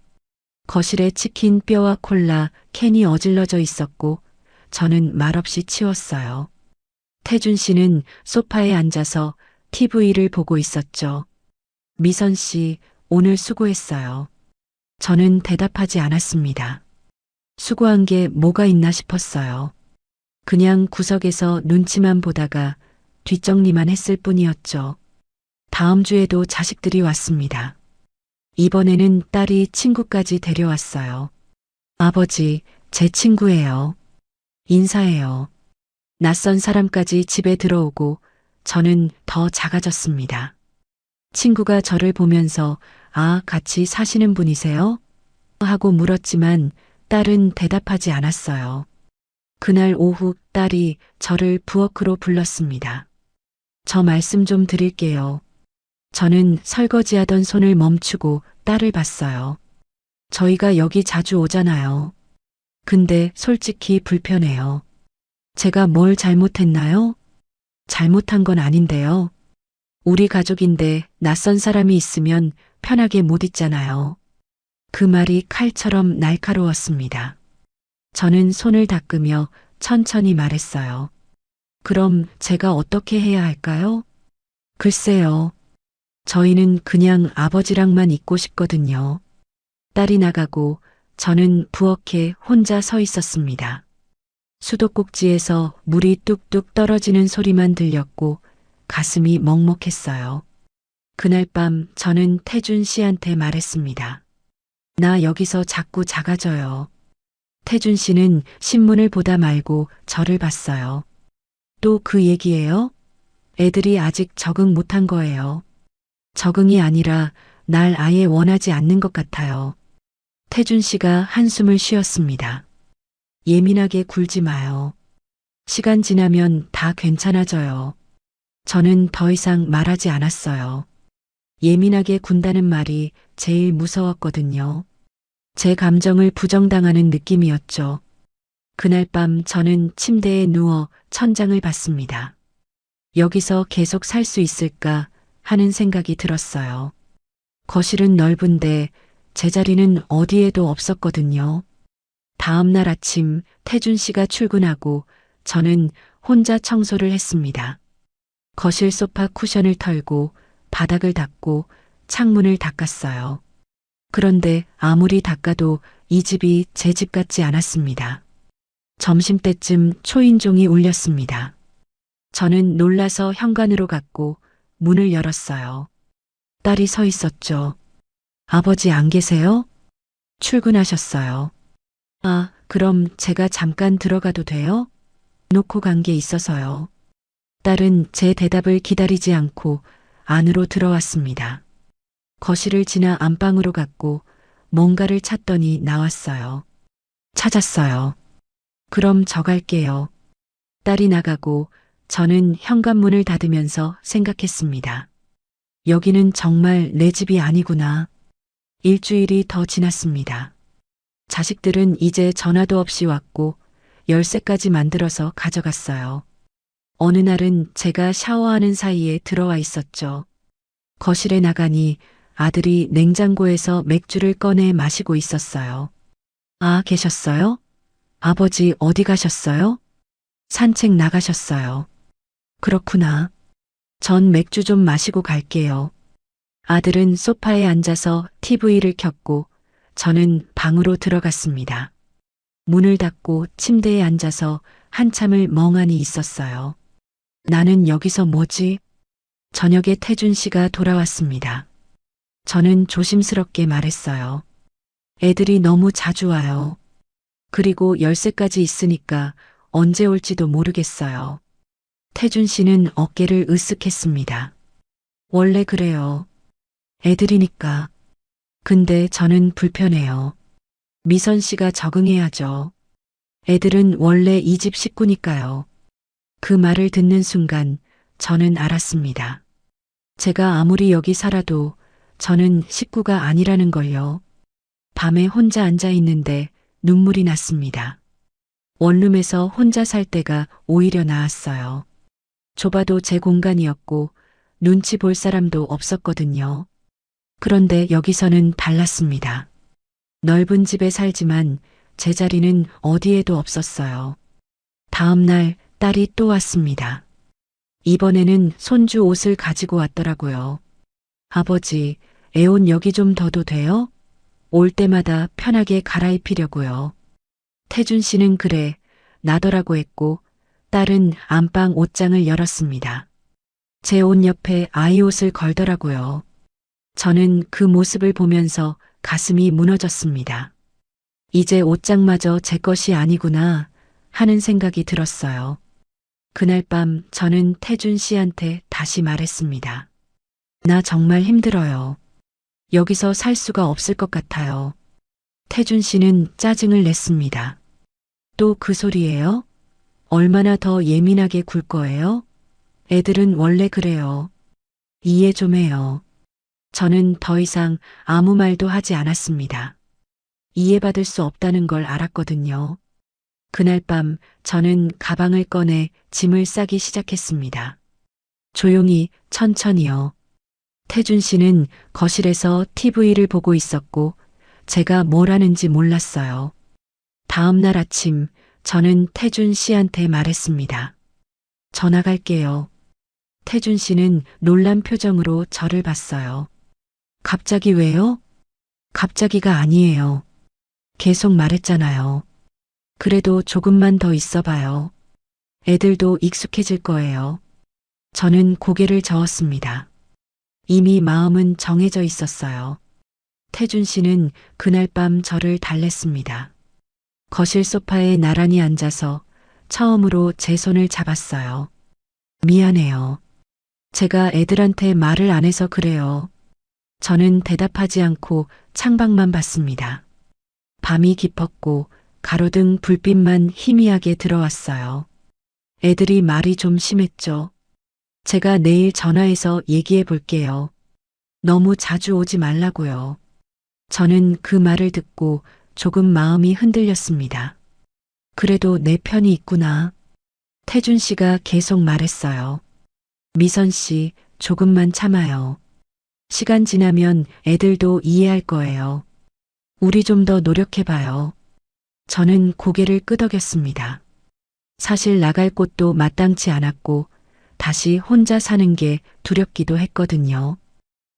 거실에 치킨 뼈와 콜라 캔이 어질러져 있었고 저는 말없이 치웠어요. 태준 씨는 소파에 앉아서 TV를 보고 있었죠. 미선 씨, 오늘 수고했어요. 저는 대답하지 않았습니다. 수고한 게 뭐가 있나 싶었어요. 그냥 구석에서 눈치만 보다가 뒷정리만 했을 뿐이었죠. 다음 주에도 자식들이 왔습니다. 이번에는 딸이 친구까지 데려왔어요. 아버지, 제 친구예요. 인사해요. 낯선 사람까지 집에 들어오고 저는 더 작아졌습니다. 친구가 저를 보면서 아, 같이 사시는 분이세요? 하고 물었지만 딸은 대답하지 않았어요. 그날 오후 딸이 저를 부엌으로 불렀습니다. 저 말씀 좀 드릴게요. 저는 설거지하던 손을 멈추고 딸을 봤어요. 저희가 여기 자주 오잖아요. 근데 솔직히 불편해요. 제가 뭘 잘못했나요? 잘못한 건 아닌데요. 우리 가족인데 낯선 사람이 있으면 편하게 못 있잖아요. 그 말이 칼처럼 날카로웠습니다. 저는 손을 닦으며 천천히 말했어요. 그럼 제가 어떻게 해야 할까요? 글쎄요. 저희는 그냥 아버지랑만 있고 싶거든요. 딸이 나가고 저는 부엌에 혼자 서 있었습니다. 수도꼭지에서 물이 뚝뚝 떨어지는 소리만 들렸고 가슴이 먹먹했어요. 그날 밤 저는 태준 씨한테 말했습니다. 나 여기서 자꾸 작아져요. 태준 씨는 신문을 보다 말고 저를 봤어요. 또 그 얘기예요? 애들이 아직 적응 못한 거예요. 적응이 아니라 날 아예 원하지 않는 것 같아요. 태준 씨가 한숨을 쉬었습니다. 예민하게 굴지 마요. 시간 지나면 다 괜찮아져요. 저는 더 이상 말하지 않았어요. 예민하게 군다는 말이 제일 무서웠거든요. 제 감정을 부정당하는 느낌이었죠. 그날 밤 저는 침대에 누워 천장을 봤습니다. 여기서 계속 살 수 있을까 하는 생각이 들었어요. 거실은 넓은데 제자리는 어디에도 없었거든요. 다음 날 아침 태준 씨가 출근하고 저는 혼자 청소를 했습니다. 거실 소파 쿠션을 털고 바닥을 닦고 창문을 닦았어요. 그런데 아무리 닦아도 이 집이 제 집 같지 않았습니다. 점심때쯤 초인종이 울렸습니다. 저는 놀라서 현관으로 갔고 문을 열었어요. 딸이 서 있었죠. 아버지 안 계세요? 출근하셨어요. 아, 그럼 제가 잠깐 들어가도 돼요? 놓고 간 게 있어서요. 딸은 제 대답을 기다리지 않고 안으로 들어왔습니다. 거실을 지나 안방으로 갔고 뭔가를 찾더니 나왔어요. 찾았어요. 그럼 저 갈게요. 딸이 나가고 저는 현관문을 닫으면서 생각했습니다. 여기는 정말 내 집이 아니구나. 일주일이 더 지났습니다. 자식들은 이제 전화도 없이 왔고 열쇠까지 만들어서 가져갔어요. 어느 날은 제가 샤워하는 사이에 들어와 있었죠. 거실에 나가니 아들이 냉장고에서 맥주를 꺼내 마시고 있었어요. 아, 계셨어요? 아버지 어디 가셨어요? 산책 나가셨어요. 그렇구나. 전 맥주 좀 마시고 갈게요. 아들은 소파에 앉아서 TV를 켰고 저는 방으로 들어갔습니다. 문을 닫고 침대에 앉아서 한참을 멍하니 있었어요. 나는 여기서 뭐지? 저녁에 태준 씨가 돌아왔습니다. 저는 조심스럽게 말했어요. 애들이 너무 자주 와요. 그리고 열쇠까지 있으니까 언제 올지도 모르겠어요. 태준 씨는 어깨를 으쓱했습니다. 원래 그래요. 애들이니까. 근데 저는 불편해요. 미선 씨가 적응해야죠. 애들은 원래 이 집 식구니까요. 그 말을 듣는 순간 저는 알았습니다. 제가 아무리 여기 살아도 저는 식구가 아니라는 걸요. 밤에 혼자 앉아 있는데 눈물이 났습니다. 원룸에서 혼자 살 때가 오히려 나았어요. 좁아도 제 공간이었고 눈치 볼 사람도 없었거든요. 그런데 여기서는 달랐습니다. 넓은 집에 살지만 제 자리는 어디에도 없었어요. 다음 날 딸이 또 왔습니다. 이번에는 손주 옷을 가지고 왔더라고요. 아버지, 애 옷 여기 좀 둬도 돼요? 올 때마다 편하게 갈아입히려고요. 태준 씨는 그래, 나더라고 했고, 딸은 안방 옷장을 열었습니다. 제 옷 옆에 아이 옷을 걸더라고요. 저는 그 모습을 보면서 가슴이 무너졌습니다. 이제 옷장마저 제 것이 아니구나 하는 생각이 들었어요. 그날 밤 저는 태준 씨한테 다시 말했습니다. 나 정말 힘들어요. 여기서 살 수가 없을 것 같아요. 태준 씨는 짜증을 냈습니다. 또 그 소리예요? 얼마나 더 예민하게 굴 거예요? 애들은 원래 그래요. 이해 좀 해요. 저는 더 이상 아무 말도 하지 않았습니다. 이해받을 수 없다는 걸 알았거든요. 그날 밤 저는 가방을 꺼내 짐을 싸기 시작했습니다. 조용히 천천히요. 태준 씨는 거실에서 TV를 보고 있었고 제가 뭘 하는지 몰랐어요. 다음 날 아침 저는 태준 씨한테 말했습니다. 전화 갈게요. 태준 씨는 놀란 표정으로 저를 봤어요. 갑자기 왜요? 갑자기가 아니에요. 계속 말했잖아요. 그래도 조금만 더 있어봐요. 애들도 익숙해질 거예요. 저는 고개를 저었습니다. 이미 마음은 정해져 있었어요. 태준 씨는 그날 밤 저를 달랬습니다. 거실 소파에 나란히 앉아서 처음으로 제 손을 잡았어요. 미안해요. 제가 애들한테 말을 안 해서 그래요. 저는 대답하지 않고 창밖만 봤습니다. 밤이 깊었고 가로등 불빛만 희미하게 들어왔어요. 애들이 말이 좀 심했죠. 제가 내일 전화해서 얘기해 볼게요. 너무 자주 오지 말라고요. 저는 그 말을 듣고 조금 마음이 흔들렸습니다. 그래도 내 편이 있구나. 태준 씨가 계속 말했어요. 미선 씨, 조금만 참아요. 시간 지나면 애들도 이해할 거예요. 우리 좀 더 노력해봐요. 저는 고개를 끄덕였습니다. 사실 나갈 곳도 마땅치 않았고 다시 혼자 사는 게 두렵기도 했거든요.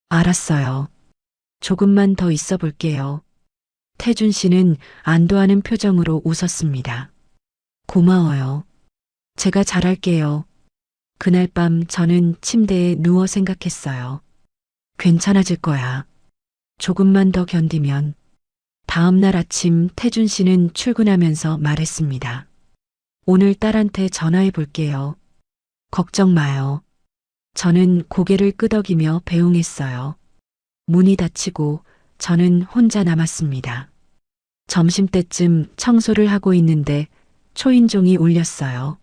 알았어요. 조금만 더 있어 볼게요. 태준 씨는 안도하는 표정으로 웃었습니다. 고마워요. 제가 잘할게요. 그날 밤 저는 침대에 누워 생각했어요. 괜찮아질 거야. 조금만 더 견디면. 다음 날 아침 태준 씨는 출근하면서 말했습니다. 오늘 딸한테 전화해 볼게요. 걱정 마요. 저는 고개를 끄덕이며 배웅했어요. 문이 닫히고 저는 혼자 남았습니다. 점심때쯤 청소를 하고 있는데 초인종이 울렸어요.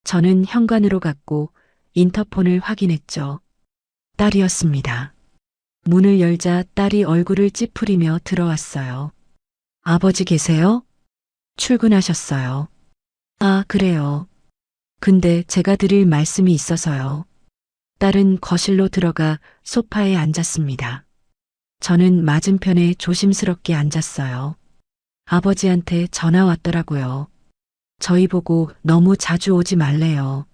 저는 현관으로 갔고 인터폰을 확인했죠. 딸이었습니다. 문을 열자 딸이 얼굴을 찌푸리며 들어왔어요. 아버지 계세요? 출근하셨어요. 아, 그래요. 근데 제가 드릴 말씀이 있어서요. 딸은 거실로 들어가 소파에 앉았습니다. 저는 맞은편에 조심스럽게 앉았어요. 아버지한테 전화 왔더라고요. 저희 보고 너무 자주 오지 말래요.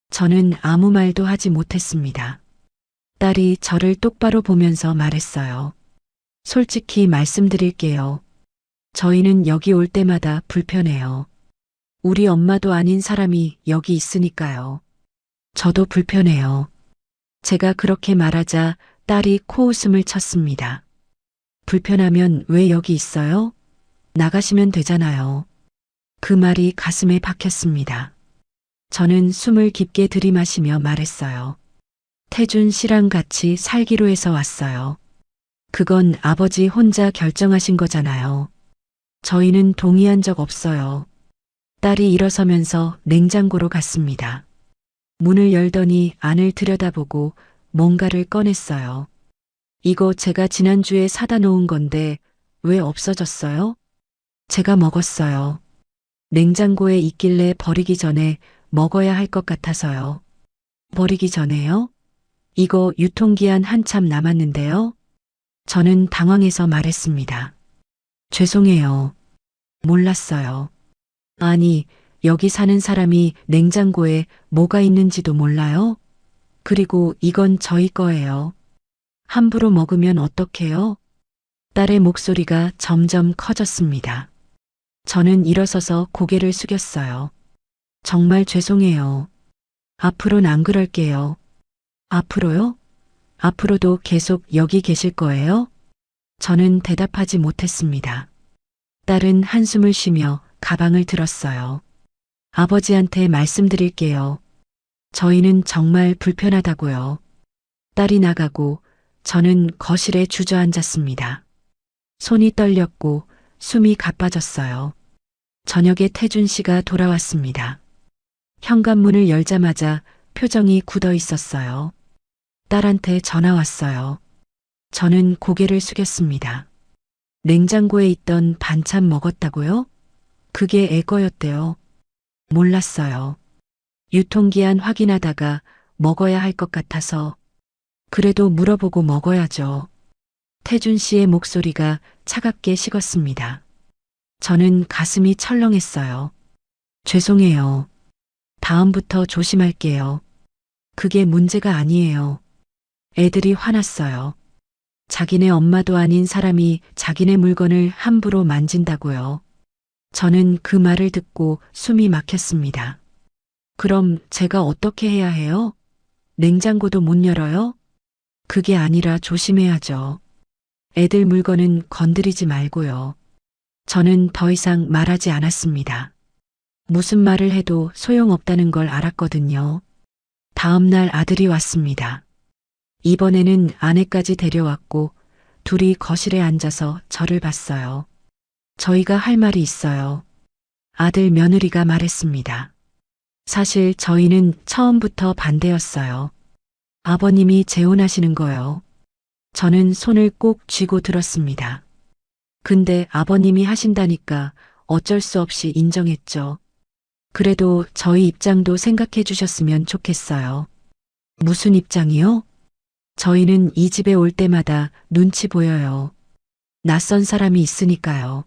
저는 아무 말도 하지 못했습니다. 딸이 저를 똑바로 보면서 말했어요. 솔직히 말씀드릴게요. 저희는 여기 올 때마다 불편해요. 우리 엄마도 아닌 사람이 여기 있으니까요. 저도 불편해요. 제가 그렇게 말하자 딸이 코웃음을 쳤습니다. 불편하면 왜 여기 있어요? 나가시면 되잖아요. 그 말이 가슴에 박혔습니다. 저는 숨을 깊게 들이마시며 말했어요. 태준 씨랑 같이 살기로 해서 왔어요. 그건 아버지 혼자 결정하신 거잖아요. 저희는 동의한 적 없어요. 딸이 일어서면서 냉장고로 갔습니다. 문을 열더니 안을 들여다보고 뭔가를 꺼냈어요. 이거 제가 지난주에 사다 놓은 건데 왜 없어졌어요? 제가 먹었어요. 냉장고에 있길래 버리기 전에 먹어야 할 것 같아서요. 버리기 전에요? 이거 유통기한 한참 남았는데요? 저는 당황해서 말했습니다. 죄송해요. 몰랐어요. 아니, 여기 사는 사람이 냉장고에 뭐가 있는지도 몰라요? 그리고 이건 저희 거예요. 함부로 먹으면 어떡해요? 딸의 목소리가 점점 커졌습니다. 저는 일어서서 고개를 숙였어요. 정말 죄송해요. 앞으로는 안 그럴게요. 앞으로요? 앞으로도 계속 여기 계실 거예요? 저는 대답하지 못했습니다. 딸은 한숨을 쉬며 가방을 들었어요. 아버지한테 말씀드릴게요. 저희는 정말 불편하다고요. 딸이 나가고 저는 거실에 주저앉았습니다. 손이 떨렸고 숨이 가빠졌어요. 저녁에 태준 씨가 돌아왔습니다. 현관문을 열자마자 표정이 굳어 있었어요. 딸한테 전화 왔어요. 저는 고개를 숙였습니다. 냉장고에 있던 반찬 먹었다고요? 그게 애 거였대요. 몰랐어요. 유통기한 확인하다가 먹어야 할 것 같아서. 그래도 물어보고 먹어야죠. 태준 씨의 목소리가 차갑게 식었습니다. 저는 가슴이 철렁했어요. 죄송해요. 다음부터 조심할게요. 그게 문제가 아니에요. 애들이 화났어요. 자기네 엄마도 아닌 사람이 자기네 물건을 함부로 만진다고요. 저는 그 말을 듣고 숨이 막혔습니다. 그럼 제가 어떻게 해야 해요? 냉장고도 못 열어요? 그게 아니라 조심해야죠. 애들 물건은 건드리지 말고요. 저는 더 이상 말하지 않았습니다. 무슨 말을 해도 소용없다는 걸 알았거든요. 다음 날 아들이 왔습니다. 이번에는 아내까지 데려왔고 둘이 거실에 앉아서 저를 봤어요. 저희가 할 말이 있어요. 아들 며느리가 말했습니다. 사실 저희는 처음부터 반대였어요. 아버님이 재혼하시는 거요. 저는 손을 꼭 쥐고 들었습니다. 근데 아버님이 하신다니까 어쩔 수 없이 인정했죠. 그래도 저희 입장도 생각해 주셨으면 좋겠어요. 무슨 입장이요? 저희는 이 집에 올 때마다 눈치 보여요. 낯선 사람이 있으니까요.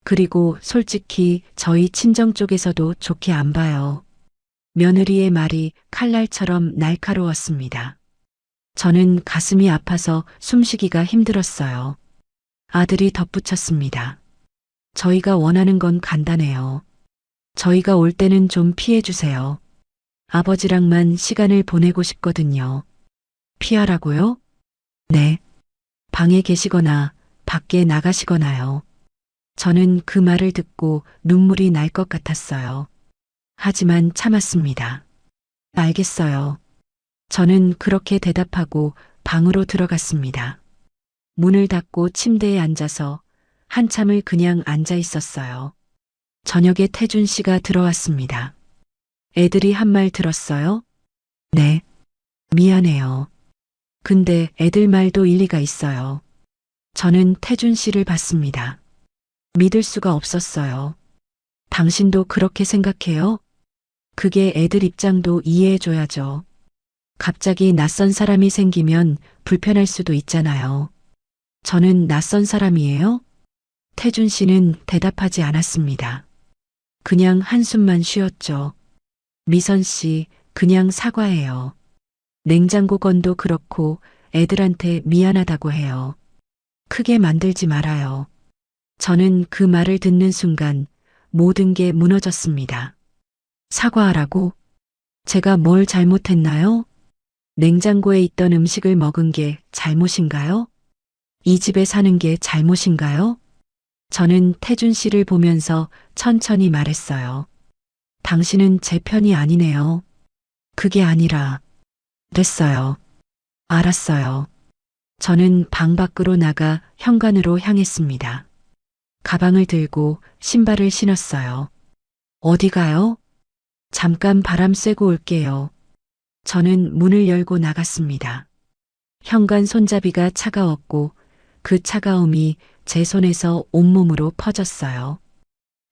그리고 솔직히 저희 친정 쪽에서도 좋게 안 봐요. 며느리의 말이 칼날처럼 날카로웠습니다. 저는 가슴이 아파서 숨쉬기가 힘들었어요. 아들이 덧붙였습니다. 저희가 원하는 건 간단해요. 저희가 올 때는 좀 피해 주세요. 아버지랑만 시간을 보내고 싶거든요. 피하라고요? 네. 방에 계시거나 밖에 나가시거나요. 저는 그 말을 듣고 눈물이 날 것 같았어요. 하지만 참았습니다. 알겠어요. 저는 그렇게 대답하고 방으로 들어갔습니다. 문을 닫고 침대에 앉아서 한참을 그냥 앉아 있었어요. 저녁에 태준 씨가 들어왔습니다. 애들이 한 말 들었어요? 네. 미안해요. 근데 애들 말도 일리가 있어요. 저는 태준 씨를 봤습니다. 믿을 수가 없었어요. 당신도 그렇게 생각해요? 그게 애들 입장도 이해해줘야죠. 갑자기 낯선 사람이 생기면 불편할 수도 있잖아요. 저는 낯선 사람이에요? 태준 씨는 대답하지 않았습니다. 그냥 한숨만 쉬었죠. 미선 씨, 그냥 사과해요. 냉장고 건도 그렇고 애들한테 미안하다고 해요. 크게 만들지 말아요. 저는 그 말을 듣는 순간 모든 게 무너졌습니다. 사과하라고? 제가 뭘 잘못했나요? 냉장고에 있던 음식을 먹은 게 잘못인가요? 이 집에 사는 게 잘못인가요? 저는 태준 씨를 보면서 천천히 말했어요. 당신은 제 편이 아니네요. 그게 아니라, 그랬어요. 알았어요. 저는 방 밖으로 나가 현관으로 향했습니다. 가방을 들고 신발을 신었어요. 어디 가요? 잠깐 바람 쐬고 올게요. 저는 문을 열고 나갔습니다. 현관 손잡이가 차가웠고 그 차가움이 제 손에서 온몸으로 퍼졌어요.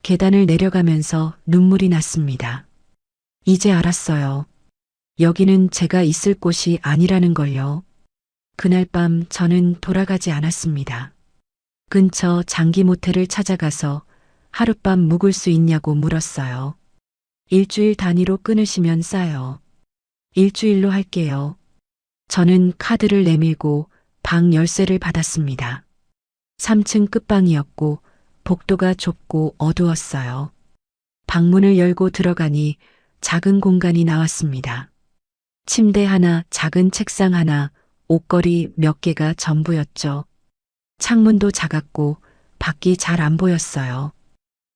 계단을 내려가면서 눈물이 났습니다. 이제 알았어요. 여기는 제가 있을 곳이 아니라는 걸요. 그날 밤 저는 돌아가지 않았습니다. 근처 장기 모텔을 찾아가서 하룻밤 묵을 수 있냐고 물었어요. 일주일 단위로 끊으시면 싸요. 일주일로 할게요. 저는 카드를 내밀고 방 열쇠를 받았습니다. 3층 끝방이었고 복도가 좁고 어두웠어요. 방문을 열고 들어가니 작은 공간이 나왔습니다. 침대 하나, 작은 책상 하나, 옷걸이 몇 개가 전부였죠. 창문도 작았고 밖이 잘 안 보였어요.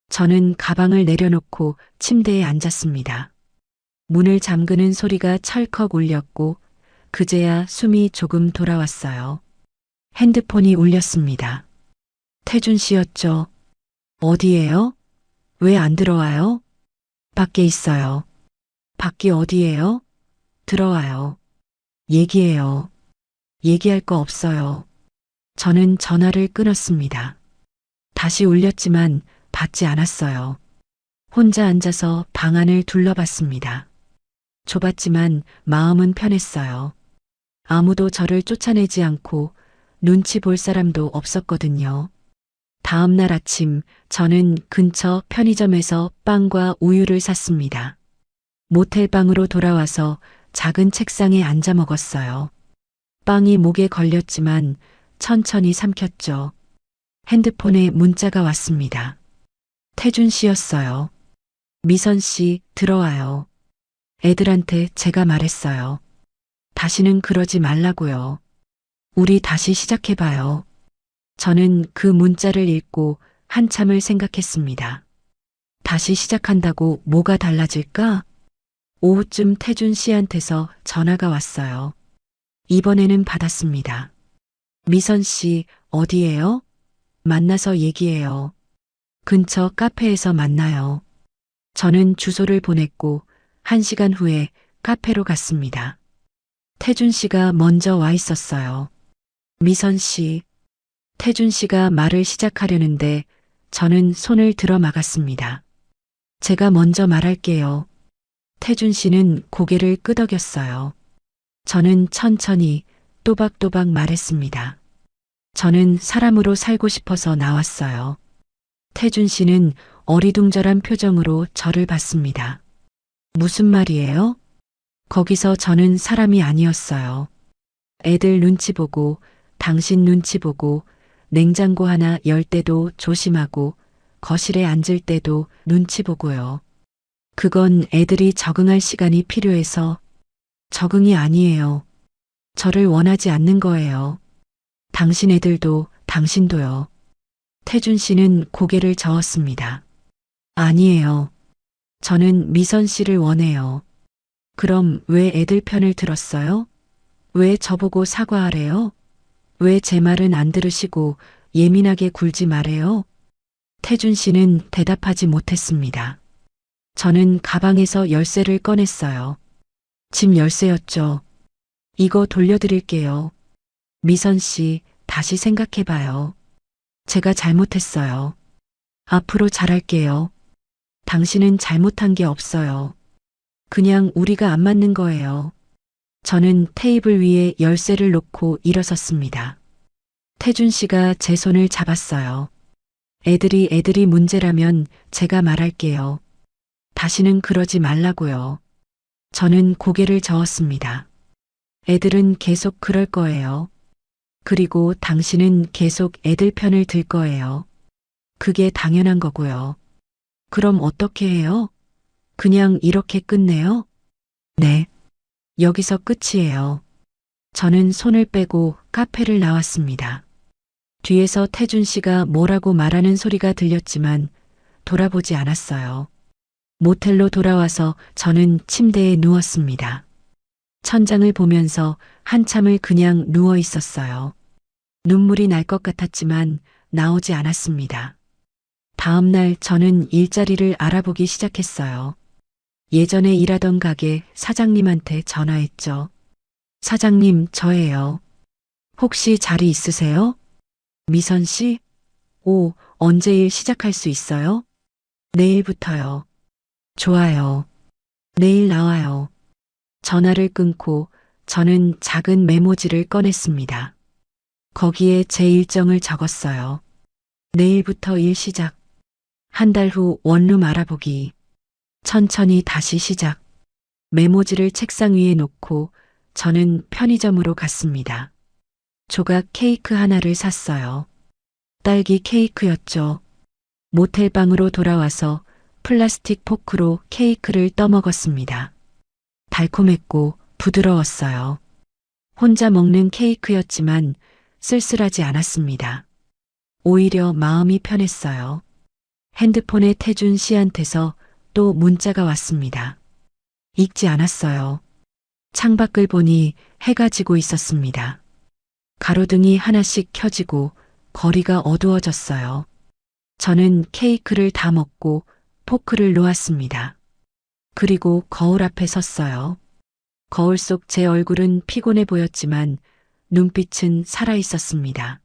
저는 가방을 내려놓고 침대에 앉았습니다. 문을 잠그는 소리가 철컥 울렸고 그제야 숨이 조금 돌아왔어요. 핸드폰이 울렸습니다. 태준 씨였죠. 어디예요? 왜 안 들어와요? 밖에 있어요. 밖이 어디예요? 들어와요. 얘기해요. 얘기할 거 없어요. 저는 전화를 끊었습니다. 다시 울렸지만 받지 않았어요. 혼자 앉아서 방 안을 둘러봤습니다. 좁았지만 마음은 편했어요. 아무도 저를 쫓아내지 않고 눈치 볼 사람도 없었거든요. 다음 날 아침 저는 근처 편의점에서 빵과 우유를 샀습니다. 모텔 방으로 돌아와서 작은 책상에 앉아 먹었어요. 빵이 목에 걸렸지만 천천히 삼켰죠. 핸드폰에 문자가 왔습니다. 태준 씨였어요. 미선 씨, 들어와요. 애들한테 제가 말했어요. 다시는 그러지 말라고요. 우리 다시 시작해봐요. 저는 그 문자를 읽고 한참을 생각했습니다. 다시 시작한다고 뭐가 달라질까? 오후쯤 태준 씨한테서 전화가 왔어요. 이번에는 받았습니다. 미선 씨, 어디예요? 만나서 얘기해요. 근처 카페에서 만나요. 저는 주소를 보냈고 1시간 후에 카페로 갔습니다. 태준 씨가 먼저 와 있었어요. 미선 씨. 태준 씨가 말을 시작하려는데 저는 손을 들어 막았습니다. 제가 먼저 말할게요. 태준 씨는 고개를 끄덕였어요. 저는 천천히 또박또박 말했습니다. 저는 사람으로 살고 싶어서 나왔어요. 태준 씨는 어리둥절한 표정으로 저를 봤습니다. 무슨 말이에요? 거기서 저는 사람이 아니었어요. 애들 눈치 보고, 당신 눈치 보고, 냉장고 하나 열 때도 조심하고, 거실에 앉을 때도 눈치 보고요. 그건 애들이 적응할 시간이 필요해서 적응이 아니에요. 저를 원하지 않는 거예요. 당신 애들도 당신도요. 태준 씨는 고개를 저었습니다. 아니에요. 저는 미선 씨를 원해요. 그럼 왜 애들 편을 들었어요? 왜 저보고 사과하래요? 왜 제 말은 안 들으시고 예민하게 굴지 말래요? 태준 씨는 대답하지 못했습니다. 저는 가방에서 열쇠를 꺼냈어요. 집 열쇠였죠. 이거 돌려드릴게요. 미선 씨, 다시 생각해봐요. 제가 잘못했어요. 앞으로 잘할게요. 당신은 잘못한 게 없어요. 그냥 우리가 안 맞는 거예요. 저는 테이블 위에 열쇠를 놓고 일어섰습니다. 태준 씨가 제 손을 잡았어요. 애들이 문제라면 제가 말할게요. 다시는 그러지 말라고요. 저는 고개를 저었습니다. 애들은 계속 그럴 거예요. 그리고 당신은 계속 애들 편을 들 거예요. 그게 당연한 거고요. 그럼 어떻게 해요? 그냥 이렇게 끝내요? 네. 여기서 끝이에요. 저는 손을 빼고 카페를 나왔습니다. 뒤에서 태준 씨가 뭐라고 말하는 소리가 들렸지만 돌아보지 않았어요. 모텔로 돌아와서 저는 침대에 누웠습니다. 천장을 보면서 한참을 그냥 누워 있었어요. 눈물이 날 것 같았지만 나오지 않았습니다. 다음 날 저는 일자리를 알아보기 시작했어요. 예전에 일하던 가게 사장님한테 전화했죠. 사장님, 저예요. 혹시 자리 있으세요? 미선 씨? 오, 언제 일 시작할 수 있어요? 내일부터요. 좋아요. 내일 나와요. 전화를 끊고 저는 작은 메모지를 꺼냈습니다. 거기에 제 일정을 적었어요. 내일부터 일 시작. 한 달 후 원룸 알아보기. 천천히 다시 시작. 메모지를 책상 위에 놓고 저는 편의점으로 갔습니다. 조각 케이크 하나를 샀어요. 딸기 케이크였죠. 모텔방으로 돌아와서 플라스틱 포크로 케이크를 떠먹었습니다. 달콤했고 부드러웠어요. 혼자 먹는 케이크였지만 쓸쓸하지 않았습니다. 오히려 마음이 편했어요. 핸드폰에 태준 씨한테서 또 문자가 왔습니다. 읽지 않았어요. 창밖을 보니 해가 지고 있었습니다. 가로등이 하나씩 켜지고 거리가 어두워졌어요. 저는 케이크를 다 먹고 포크를 놓았습니다. 그리고 거울 앞에 섰어요. 거울 속 제 얼굴은 피곤해 보였지만 눈빛은 살아 있었습니다.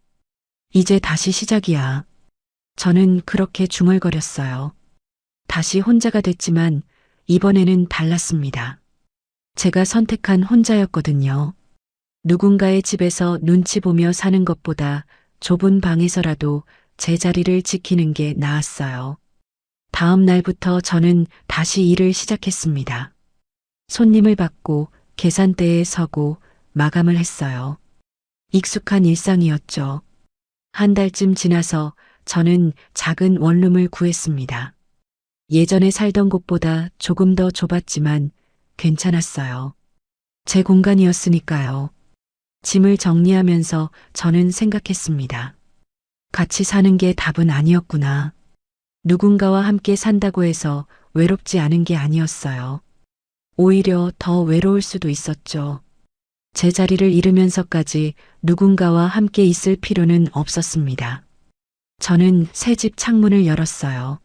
이제 다시 시작이야. 저는 그렇게 중얼거렸어요. 다시 혼자가 됐지만 이번에는 달랐습니다. 제가 선택한 혼자였거든요. 누군가의 집에서 눈치 보며 사는 것보다 좁은 방에서라도 제 자리를 지키는 게 나았어요. 다음 날부터 저는 다시 일을 시작했습니다. 손님을 받고 계산대에 서고 마감을 했어요. 익숙한 일상이었죠. 한 달쯤 지나서 저는 작은 원룸을 구했습니다. 예전에 살던 곳보다 조금 더 좁았지만 괜찮았어요. 제 공간이었으니까요. 짐을 정리하면서 저는 생각했습니다. 같이 사는 게 답은 아니었구나. 누군가와 함께 산다고 해서 외롭지 않은 게 아니었어요. 오히려 더 외로울 수도 있었죠. 제 자리를 잃으면서까지 누군가와 함께 있을 필요는 없었습니다. 저는 새 집 창문을 열었어요.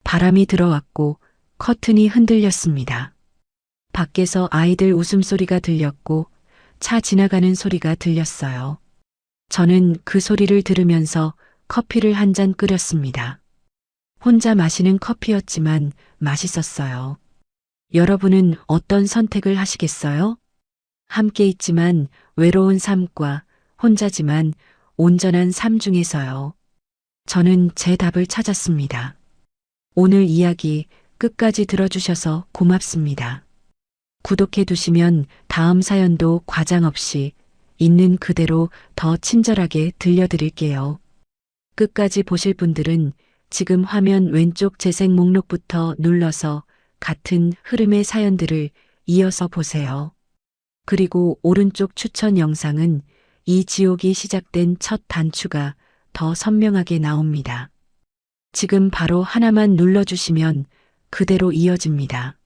바람이 들어왔고 커튼이 흔들렸습니다. 밖에서 아이들 웃음소리가 들렸고 차 지나가는 소리가 들렸어요. 저는 그 소리를 들으면서 커피를 한 잔 끓였습니다. 혼자 마시는 커피였지만 맛있었어요. 여러분은 어떤 선택을 하시겠어요? 함께 있지만 외로운 삶과 혼자지만 온전한 삶 중에서요. 저는 제 답을 찾았습니다. 오늘 이야기 끝까지 들어주셔서 고맙습니다. 구독해 두시면 다음 사연도 과장 없이 있는 그대로 더 친절하게 들려드릴게요. 끝까지 보실 분들은 지금 화면 왼쪽 재생 목록부터 눌러서 같은 흐름의 사연들을 이어서 보세요. 그리고 오른쪽 추천 영상은 이 지옥이 시작된 첫 단추가 더 선명하게 나옵니다. 지금 바로 하나만 눌러주시면 그대로 이어집니다.